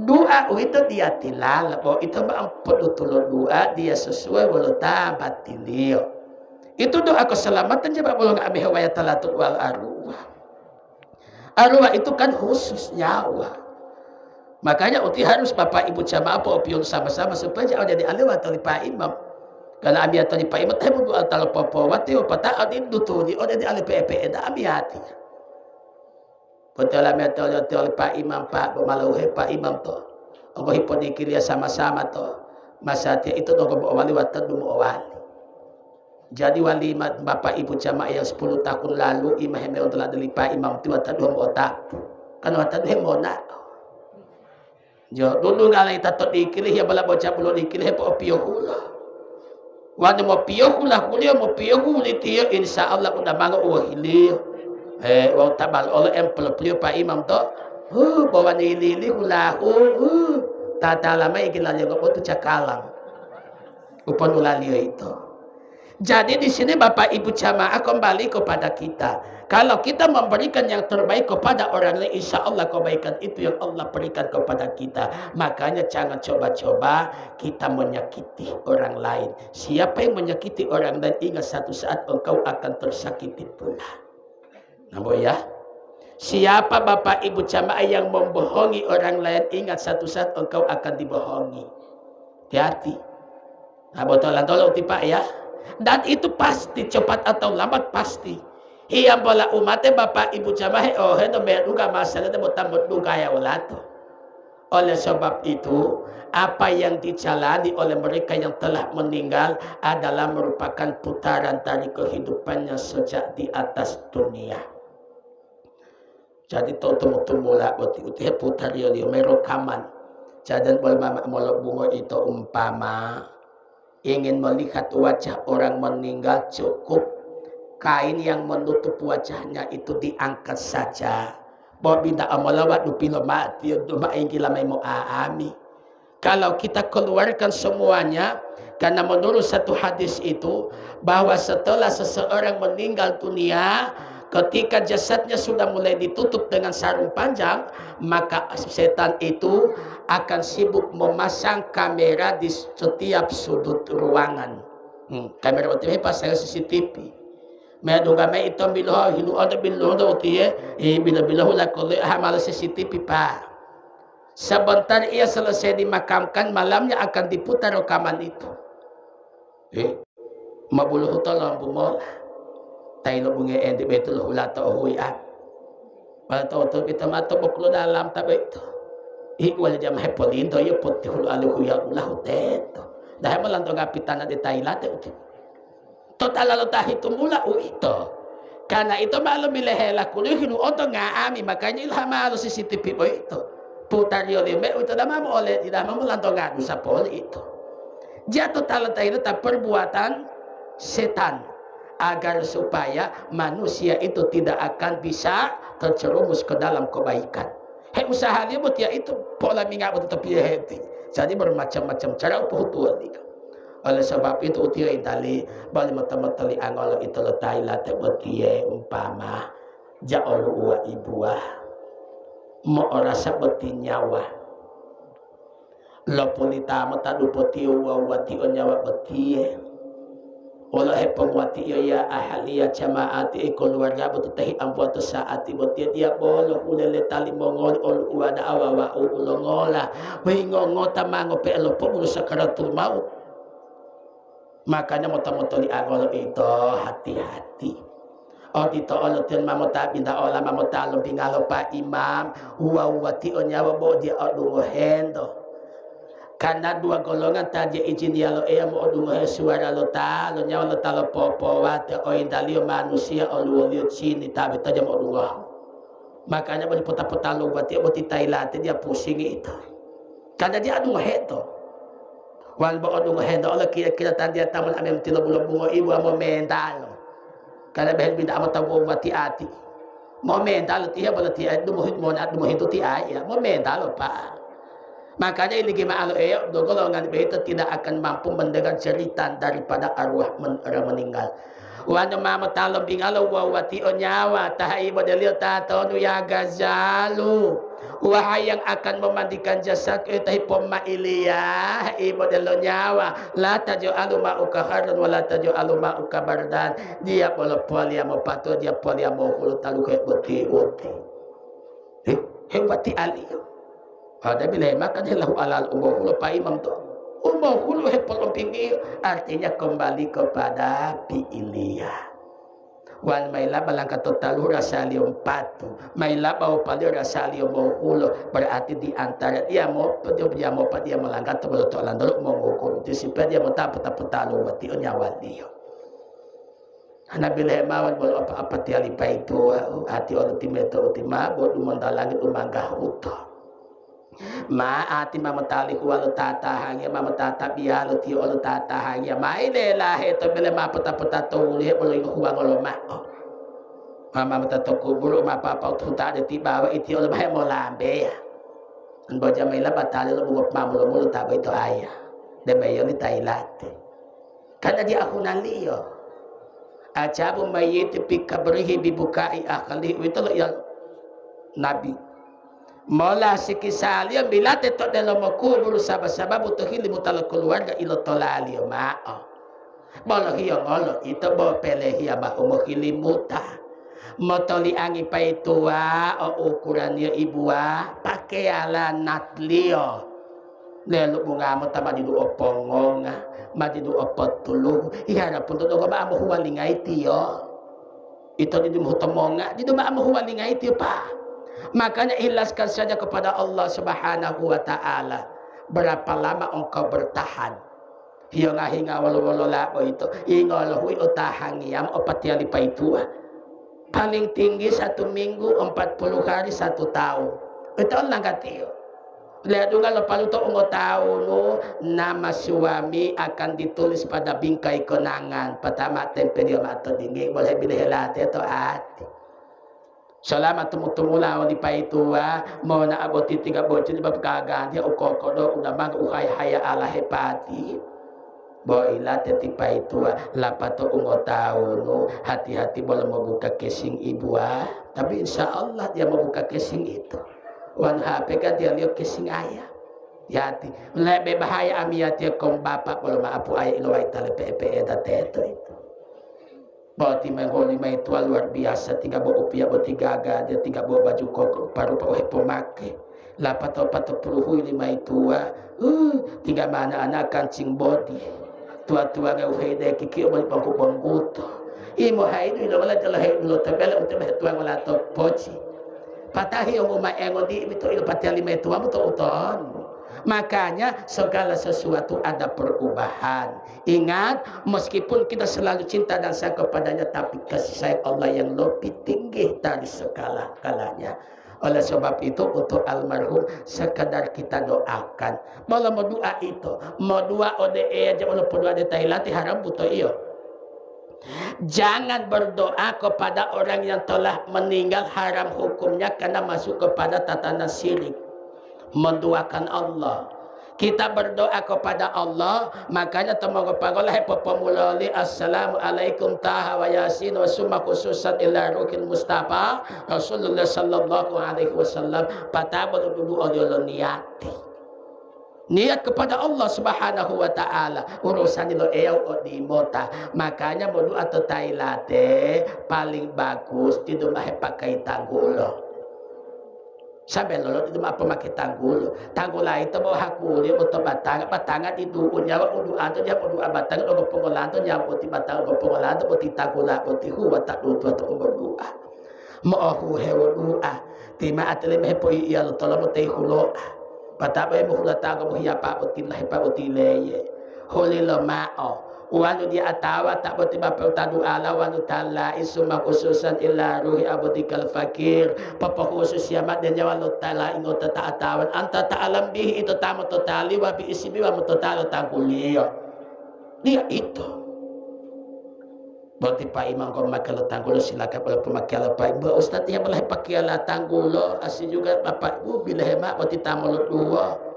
doa itu dia tilal bahwa itu ampun tulur doa dia sesuai wala tabatilio. Itu doa keselamatan coba bolong amih waya talatul wal arwah itu kan khusus nyawa. Makanya uti harus bapak ibu jamaah apa opion sama-sama supaya jadi alim atau Pak Imam. Karena abi atau Pak Imam teh budu atau popowati o pata adin dutuni o jadi alim PPE da abi hati. Betul atau Pak Imam Pak maluhe Pak Imam to. Engko hipodikir sama-sama to. Masati itu dong wali watan dum wali. Jadi wali bapak ibu jamaah yang 10 tahun lalu imah heme untuk ladeli Pak Imam tu watan dum otak. Kan watan hemona. Jo dulu ngalai tato dikilih ya bala bocah belum dikilih po pio hula. Wanu mo pio hula kuliah mo pio hula tiyo insyaallah udah mangga uhili. Wau tabal oleh empel pio Pak Imam to. Bawa nilili hula tata lama ikin lali ngopo tu cakalang. Upon ulalio itu. Jadi di sini Bapak Ibu jamaah kembali kepada kita. Kalau kita memberikan yang terbaik kepada orang lain, insya Allah kebaikan itu yang Allah berikan kepada kita. Makanya jangan coba-coba kita menyakiti orang lain. Siapa yang menyakiti orang lain, ingat satu saat engkau akan tersakiti pula. Namun ya, siapa Bapak Ibu jamaah yang membohongi orang lain, ingat satu saat engkau akan dibohongi. Hati-hati. Nah, botolan tolong tipe ya. Dan itu pasti cepat atau lambat pasti. Yang bola umatnya Bapak Ibu jamaah itu meruga masalah itu tambut duga ya ulato. Oleh sebab itu apa yang dijalani oleh mereka yang telah meninggal adalah merupakan putaran dari kehidupannya sejak di atas dunia. Jadi temu-temula waktu itu putar dia merokaman. Jadi boleh mama bunga itu umpama ingin melihat wajah orang meninggal cukup kain yang menutup wajahnya itu diangkat saja. Bobinda amalawat dupilo mati duma ingkila mau aami. Kalau kita keluarkan semuanya, Karena menurut satu hadis itu bahwa setelah seseorang meninggal dunia, ketika jasadnya sudah mulai ditutup dengan sarung panjang, maka setan itu akan sibuk memasang kamera di setiap sudut ruangan. Kamera itu pasang CCTV. Medunga me itu bilah hilu ada bilah dotie, bila hula kole hamal CCTV pa. Sebentar ia selesai dimakamkan, malamnya akan diputar rekaman itu. Mabuluh tolong bumol tayo bunga endi betul hula to huya wala to kita mato boklo dalam tabe itu wala jam hepolindo yo poti hulu alu huya ulah teto dahil malang to gapitan na detayla te total alo tahi tumula ito kana ito malo milehela kulo hinu oto nga ami makanya ilhama alo CCTV po ito putar yo lime ito dama mo ole tidak malang to nga sa poli ito dia total tayo na perbuatan setan agar supaya manusia itu tidak akan bisa terjerumus ke dalam kebaikan. Usaha dia buat ya itu pola mingat tetap ya hati. Jadi bermacam-macam cara uputuan itu. Oleh sebab itu utirai tali balik mata-mata li angol itu letai late buat dia umpama jauh uwa ibuah mau rasa beti nyawa. Lopolita mata dupoti uwa wati nyawa beti. Wala pemwati ya ahliya jamaati keluarga betul tahi ampuan saat ibu dia bolo ulele tali mongol ol uada awawa ulongola wingongo tamango pelo pemulu sakaratul maut. Makanya moto-moto di angol itu hati-hati. Oh dito olotin mamota binda ola mamota lumpingalo pa imam huwa wati onyawa bo dia odungo hendo. Karena dua golongan tadi izin ya lo mo odungo suara lo ta lo nyawa lo ta lo popo wate o indalio manusia o lo liut sini tabi taja mo odungo. Makanya boleh pota-pota lo wati o ti tailate dia pusing itu. Karena dia odungo heto. Wan bo odungo heto lo kira-kira tadi taman amem tilo bulo bungo ibu mo mental. Karena behel bida mo tabo wati ati. Mo mental tiya bola tiya dumuhit mo na dumuhit ti ay mo mental pa. Makanya ini gimana golongan itu tidak akan mampu mendengar cerita daripada arwah meninggal. Wano mama talong bingalo wawati o nyawa tahay modalio tato ya gazalu. Wahai yang akan memandikan jasad ko tahi pemailia modelo nyawa la tajo alu mauka harun wala tajo alu mauka bardan. Dia polo polia mo pato dia polia mo hulu talu kayak boti. Wati alio. Ada bila makan helahu alal umuhulu pa imam to. Umuhulu hepol pingi artinya kembali kepada piilia. Wan maila balangka totalu rasalium patu. Maila bau pali rasalium umuhulu berarti di antara dia mau dia melangkah tebal tolan dulu mengukur itu supaya dia mau tapu-tapu wati nyawa dia. Nabi lemawan bol apa tiali pa itu hati ultimato ultima buat umandalangit umanggah uto. Ati mama tali kualo tata hanya mama tata bialo ti olo tata hanya maile lah itu bele ma peta to uli bolo kuwa ngolo ma mama tata kuburu ma papa tuta de ti bawa iti olo ma mo lambe ya boja maila batali lo bungo mamulo mulo tabo itu aya de meyo ni tailate karena dia aku nalio ajabu mayit pi kabrihi bibukai akali itu lo ya nabi Mola sikisalio bilate to de lo makuburu sababu to hili mutalo keluarga ilo tolalio mao. Bolo hiyo ngolo ito bo pele hiya ba umokili muta. Motoli angi pa itua o ukuran yo ibua pake ala natlio. Lelo bunga mo tama didu opongonga, madidu opotulu. Ihara pun to ba amo huwalingai tiyo. Ito didu mo tomonga, didu ma amo huwalingai tiyo pa. Makanya ikhlaskan saja kepada Allah Subhanahu wa ta'ala. Berapa lama engkau bertahan? Hiyo nga hinga walo-walo labo ito. Ingolo hui utahan ngiyam opat yali pa itu. Paling tinggi 1 minggu 40 hari 1 tahun. Ito ang langkatiyo. Lihat juga lo paluto ungo tahu no nama suami akan ditulis pada bingkai kenangan. Pertama tempel atau dingin boleh bilih late atau hati. Selama temu-temula di paitua mau na aboti 3 bocil di bab kagan dia ukokodo udah mang uhai haya ala hepati Boila tetipai tua lapato ungo tahu hati-hati boleh membuka casing ibu tapi insya Allah dia membuka casing itu wan HP kan dia lihat casing ayah hati lebih bahaya amiat dia kom bapak kalau maapu ayah ilawai tali PPE itu Boti mengholi mai tua luar biasa 3 bawa upia boti gaga dia 3 bawa baju koko paru pakai pemake lapato puluh 5 tua 3 mana anak kancing body tua-tua ngau hede kiki mo bangku bangkuto imo haidu ilo wala jala haidu tabela untuk tua wala to poci patahi yang umma engo di itu ilo patali mai tua muto uton makanya segala sesuatu ada perubahan ingat meskipun kita selalu cinta dan sayang kepadanya tapi kasih sayang Allah yang lebih tinggi dari segala kalanya. Oleh sebab itu untuk almarhum sekadar kita doakan. Malah mau doa itu, mau doa ODE aja mau doa di Thailand haram butuh iyo. Jangan berdoa kepada orang yang telah meninggal haram hukumnya karena masuk kepada tatanan syirik. Mendoakan Allah. Kita berdoa kepada Allah, makanya temoga pangolah pepemulali assalamualaikum taha wa yasin wa summa khususan ila ruhil mustafa Rasulullah sallallahu alaihi wasallam patabul dudu ojo niati. Niat kepada Allah Subhanahu wa taala urusan lo eyau di mota. Makanya mau doa tailate paling bagus tidak mah pakai tanggulo. Sampai lolo itu apa pakai tanggul lain itu bawa hakuli untuk batang itu nyawa udu atau dia udu batang lo pengolah atau nyawa uti batang lo pengolah atau uti tanggul uti huwa tak lutu atau berdua mau hewa dua tima atlet mehpoi ia lo tolong uti hulo patapa yang menghula tanggul hiapa uti lah hiapa uti leye holi lo mao wanu dia atawa tak bertiba pertadu ala wanu tala isuma khususan illa ruhi abdikal fakir papa khusus yamat dan nyawa lo tala ingo tata atawan anta ta'alam bihi itu tamu totali wa bi ismi wa mutotalo tangkuliyo dia itu berarti Pak Imam kalau makan lo tanggulo silakan boleh pemakai lo Pak Ibu Ustaz ya boleh pakai lo tanggulo asli juga Bapak Ibu bila hemat berarti tamu lo dua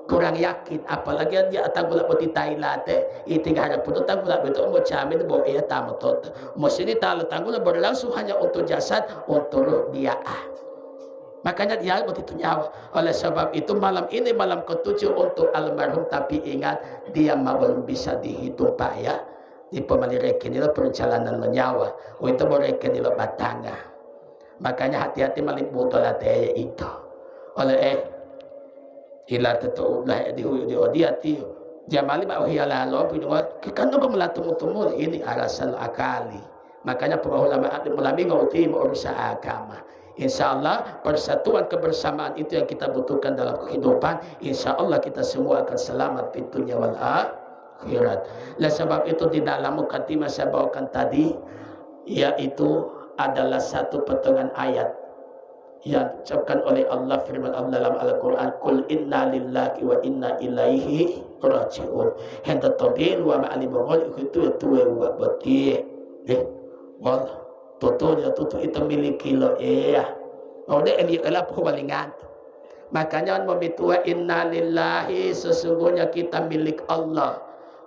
kurang yakin apalagi dia tanggul poti Thailand itu enggak ada putu tanggul itu mau camin itu bawa ia tamu tot mesti tanggul berlangsung hanya untuk jasad untuk dia makanya dia begitu nyawa oleh sebab itu malam ini malam ketujuh untuk almarhum tapi ingat dia belum bisa dihitung Pak ya di pemelirikan itu perjalanan menyawa itu mereka di batanga makanya hati-hati maling botol itu oleh ila tetu lah di dia tio jamali ba hiala lo pino kan ko melatu ini alasan akali makanya para ulama melami ngauti urusan agama insyaallah persatuan kebersamaan itu yang kita butuhkan dalam kehidupan insyaallah kita semua akan selamat di dunia wal akhirat lah sebab itu di dalam mukadimah saya bawakan tadi yaitu adalah satu potongan ayat yang diucapkan oleh Allah firman Allah dalam Al-Quran Qul inna lillahi wa inna ilaihi raji'un henda tobil wa ma'alimungol itu wa bati wal tutunya tutu itu miliki lo dia ini adalah perwalingan makanya memitua inna lillahi sesungguhnya kita milik Allah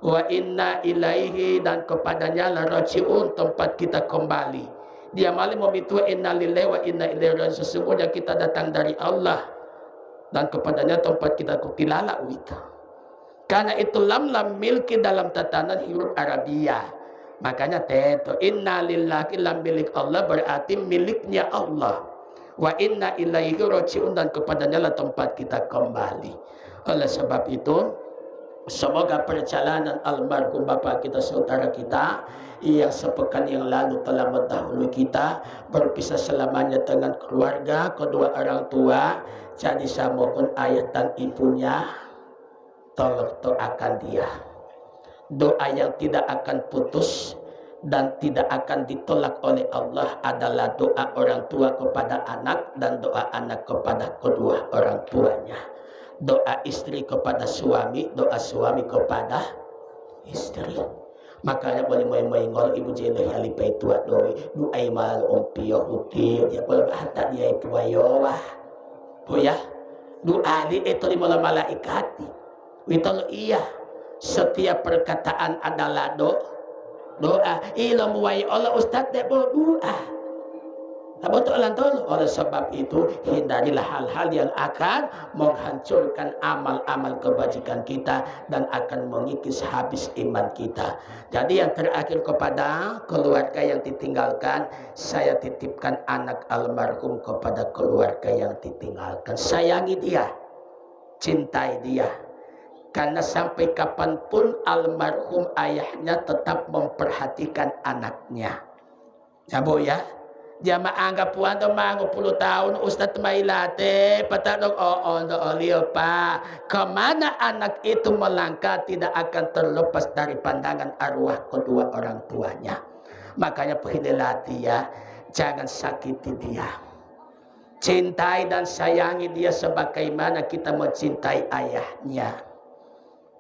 wa inna ilaihi dan kepadanya la raji'un tempat kita kembali dia malah memitua inna lillahi wa inna ilaihi raji'un sesungguhnya kita datang dari Allah dan kepadanya tempat kita kutilala wita karena itu lam milki dalam tatanan huruf Arabia makanya teto inna lillahi lam milik Allah berarti miliknya Allah wa inna ilaihi raji'un dan kepadanya lah tempat kita kembali oleh sebab itu semoga perjalanan almarhum bapak kita saudara kita yang sepekan yang lalu telah mendahului kita berpisah selamanya dengan keluarga kedua orang tua jadi saya mohon ayah dan ibunya tolong doakan dia doa yang tidak akan putus dan tidak akan ditolak oleh Allah adalah doa orang tua kepada anak dan doa anak kepada kedua orang tuanya doa istri kepada suami doa suami kepada istri makanya boleh main-main ibu jelo halipai tua doi doa mal ompio uti dia boleh hata dia itu ayowa oh ya doa li itu di malam malaikat itu iya Setiap perkataan adalah doa. Ilmu wai Allah Ustaz dia berdoa. Betul lantul. Oleh sebab itu hindarilah hal-hal yang akan menghancurkan amal-amal kebajikan kita dan akan mengikis habis iman kita. Jadi yang terakhir kepada keluarga yang ditinggalkan, saya titipkan anak almarhum kepada keluarga yang ditinggalkan. Sayangi dia, cintai dia. Karena sampai kapanpun almarhum ayahnya tetap memperhatikan anaknya. Ya Bu ya. Dia maanggap puan to mango 10 tahun Ustaz mailate patadong olio pa. Kemana anak itu melangkah tidak akan terlepas dari pandangan arwah kedua orang tuanya. Makanya penghilati ya, jangan sakiti dia. Cintai dan sayangi dia sebagaimana kita mencintai ayahnya.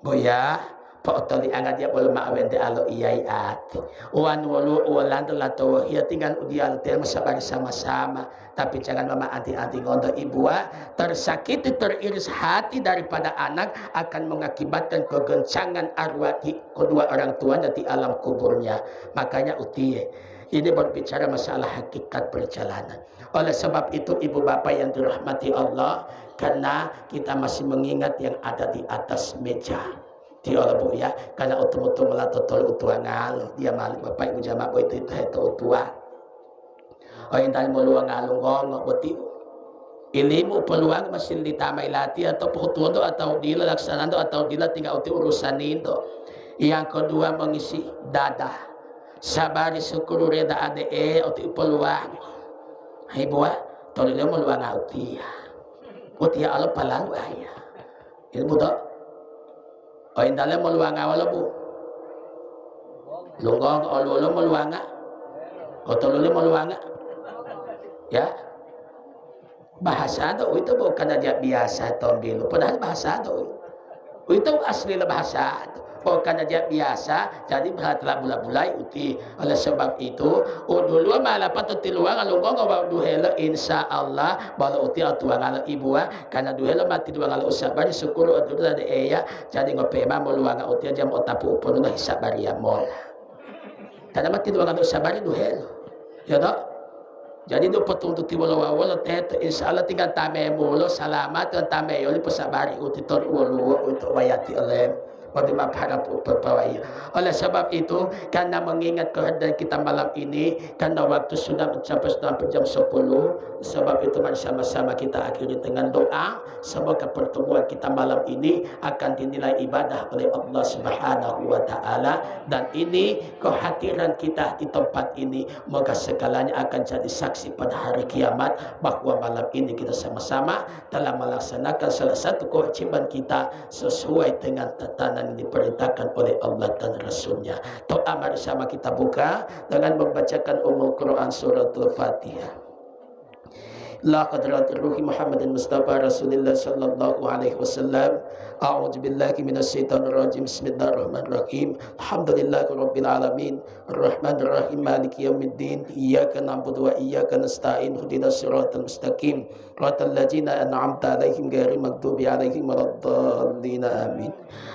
Boya Pautoli angkat dia boleh maawin de alo iyai ati. Uan wulu ulan lato ya tinggal udial tema sabar sama-sama. Tapi jangan mama anti-anti ngondo ibu tersakiti teriris hati daripada anak akan mengakibatkan kegencangan arwah kedua orang tuanya di alam kuburnya. Makanya utie ini berbicara masalah hakikat perjalanan. Oleh sebab itu ibu bapak yang dirahmati Allah, karena kita masih mengingat yang ada di atas meja. Dia Bu ya, karena utuh-utuh melatotol utua ngalo dia malik bapak ibu jamaah itu utua. Yang tadi mau luang ngalung ngomong beti ilmu peluang masih ditamai latih atau putuan atau dila laksanaan atau dila tinggal urusan itu. Yang kedua mengisi dada. Sabar syukur reda ade uti peluang. Hai buah tolong mau luang utia. Utia Allah palang ya. Ilmu tak. Oh indahnya meluang awal Bu. Lunggong olu meluang. Otolole meluang. Ya. Bahasa itu bukan aja biasa tombilu. Padahal bahasa itu asli bahasa. Bukan aja biasa. Jadi telah bulai uti. Oleh sebab itu, dulu malah patut tiluang lunggong awal duhela insya Allah balau uti atuang ala ibu karena duhela mati duang ala usabari syukur dulu ada eya jadi ngopema meluang uti jam otapu upon nggak hisabari ya mola. Karena mati duang ala usabari duhela. Ya tak? Jadi itu petuntuk tiwala-wala teto insya Allah tinggal tame mulo salamat dan tame yoli pesabari uti tor walu untuk wayati oleh pada mapharap upapawaya. Oleh sebab itu karena mengingat kehadiran kita malam ini karena waktu sudah mencapai jam 10, sebab itu mari sama-sama kita akhiri dengan doa semoga pertemuan kita malam ini akan dinilai ibadah oleh Allah Subhanahu wa taala dan ini kehadiran kita di tempat ini moga segalanya akan jadi saksi pada hari kiamat bahwa malam ini kita sama-sama dalam melaksanakan salah satu kewajiban kita sesuai dengan tatanan yang diperintahkan oleh Allah dan Rasulnya. Doa mari sama kita buka dengan membacakan Quran suratul Fatihah. La qadratir ruhi Muhammadin Mustafa Rasulillah sallallahu alaihi wasallam. A'udzu billahi minasyaitonir rajim. Bismillahirrahmanirrahim. Alhamdulillahi rabbil alamin. Arrahmanir rahim. Maliki yaumiddin. Iyyaka na'budu wa iyyaka nasta'in. Ihdinas siratal mustaqim. Siratal ladzina an'amta 'alaihim ghairil maghdubi 'alaihim waladdallin. Amin.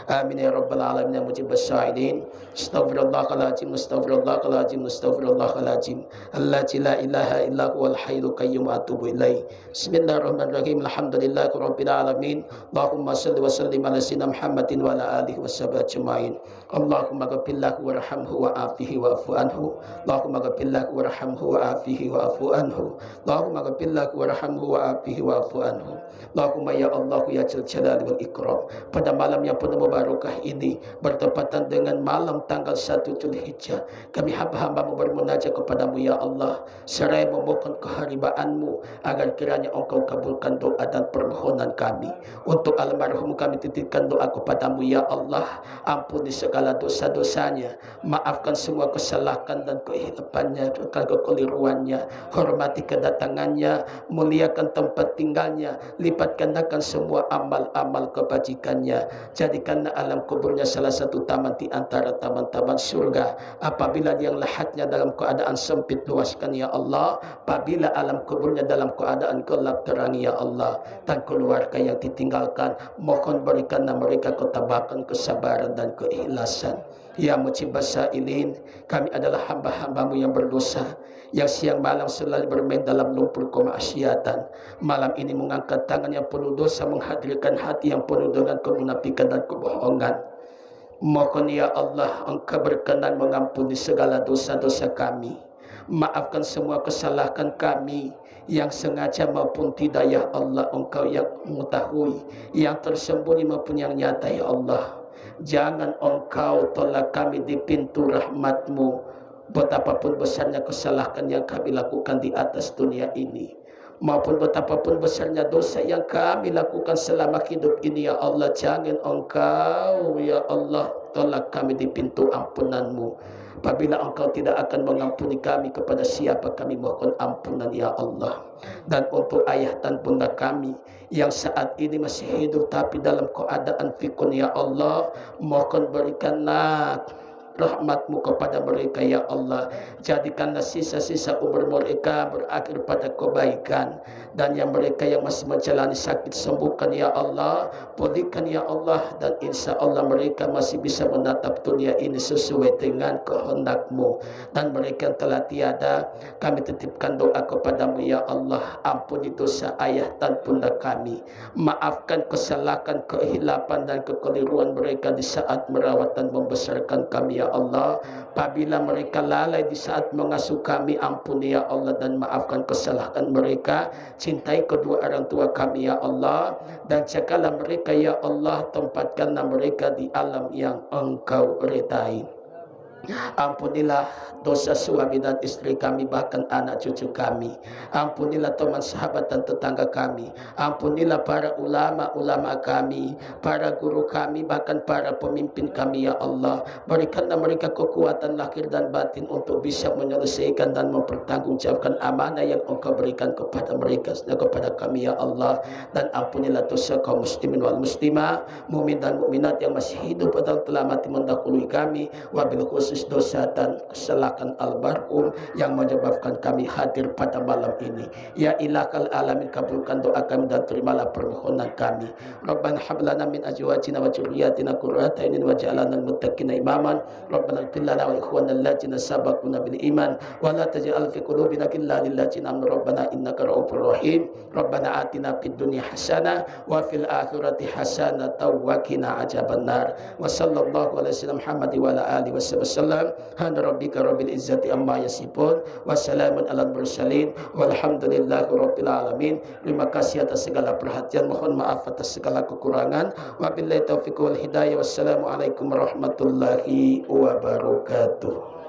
Amin ya rabbal alamin ya mujibas syahidin. Astaghfirullahaladzim. Astaghfirullahaladzim. Astaghfirullahaladzim. Alladzi la ilaha illa huwal hayyul qayyum atubu ilaih. Bismillahirrahmanirrahim. Alhamdulillahi rabbil alamin. Allahumma shalli wa sallim ala sayyidina Muhammadin wa ala alihi washabihi ajmain. Allahumma ghfir lahu warhamhu wa afihi wa'fu anhu. Allahumma ghfir lahu warhamhu wa afihi wa'fu anhu. Allahumma ghfir lahu warhamhu wa afihi wa'fu anhu. Allahumma ya Allah ya Jal Jalali wal Ikram. Pada malam yang penuh barakah ini bertepatan dengan malam tanggal 1 Dzulhijjah, kami hamba-hambamu bermunajat kepadamu ya Allah seraya memohon keharibaanmu agar kiranya Engkau kabulkan doa dan permohonan kami. Untuk almarhum kami titipkan doa kepadamu ya Allah, ampuni segala dosa-dosanya, maafkan semua kesalahan dan kehilafannya, kekeliruannya, hormati kedatangannya, muliakan tempat tinggalnya, lipat gandakan semua amal-amal kebajikannya, jadikanlah alam kuburnya salah satu taman di antara taman-taman surga. Apabila yang lahatnya dalam keadaan sempit, luaskan ya Allah. Apabila alam kuburnya dalam keadaan gelap, terangi ya Allah. Dan keluarga yang ditinggalkan mohon berikanlah mereka ketabakan, kesabaran dan keikhlasan. Ya Mujibas Sa'ilin, kami adalah hamba-hambamu yang berdosa, yang siang malam selalu bermain dalam lumpur kemaksiatan. Malam ini mengangkat tangan yang penuh dosa, menghadirkan hati yang penuh dengan kemunafikan dan kebohongan. Mohon ya Allah, Engkau berkenan mengampuni segala dosa-dosa kami. Maafkan semua kesalahan kami, yang sengaja maupun tidak ya Allah. Engkau yang mengetahui, yang tersembunyi maupun yang nyata ya Allah. Jangan Engkau tolak kami di pintu rahmat-Mu, betapapun besarnya kesalahan yang kami lakukan di atas dunia ini, maupun betapapun besarnya dosa yang kami lakukan selama hidup ini ya Allah. Jangan Engkau ya Allah tolak kami di pintu ampunan-Mu. Apabila Engkau tidak akan mengampuni kami, kepada siapa kami mohon ampunan ya Allah. Dan untuk ayah dan bunda kami yang saat ini masih hidup tapi dalam keadaan fikun ya Allah, mohon berikanlah rahmat-Mu kepada mereka ya Allah. Jadikanlah sisa-sisa umur mereka berakhir pada kebaikan, dan yang mereka yang masih menjalani sakit sembuhkan ya Allah, pulihkan ya Allah, dan insya Allah mereka masih bisa menatap dunia ini sesuai dengan kehendak-Mu. Dan mereka yang telah tiada, kami titipkan doa kepada-Mu ya Allah. Ampuni dosa ayah dan bunda kami, maafkan kesalahan, kehilapan dan kekeliruan mereka di saat merawat dan membesarkan kami ya Allah. Apabila mereka lalai di saat mengasuh kami, ampuni ya Allah dan maafkan kesalahan mereka. Cintai kedua orang tua kami ya Allah, dan jagalah mereka ya Allah. Tempatkanlah mereka di alam yang Engkau ridai. Ampunilah dosa suami dan istri kami, bahkan anak cucu kami. Ampunilah teman, sahabat dan tetangga kami. Ampunilah para ulama-ulama kami, para guru kami, bahkan para pemimpin kami ya Allah. Berikanlah mereka kekuatan lahir dan batin untuk bisa menyelesaikan dan mempertanggungjawabkan amanah yang Engkau berikan kepada mereka, kepada kami ya Allah. Dan ampunilah dosa kaum muslimin wal muslimah, mukmin dan mukminat yang masih hidup atau telah mati mendahului kami, wabil khusus dosa dan kesalahan almarhum yang menyebabkan kami hadir pada malam ini. Ya ilahal alamin, kabulkan doa kami dan terimalah permohonan kami. Rabbana hab lana min azwajina wa dzurriyyatina qurrata a'yunin waj'alna lil muttaqina imaman. Rabbana ighfir lana wa ikhwanana alladziina sabaquna bil iman wa la taj'al fi qulubina ghillan lil ladziina amanu rabbana innaka ra'ufur rahim. Rabbana atina fid dunya hasanah wa fil akhirati hasanah wa qina adzabannar. Wa sallallahu ala sayyidina Muhammad wa ala alihi wasallam. Hana rabbika rabbil izzati amma yasifun, wassalamun alal mursalin, walhamdulillahi rabbil alamin. Terima kasih atas segala perhatian, mohon maaf atas segala kekurangan. Wabillahi taufiq wal hidayah. Wassalamualaikum warahmatullahi wabarakatuh.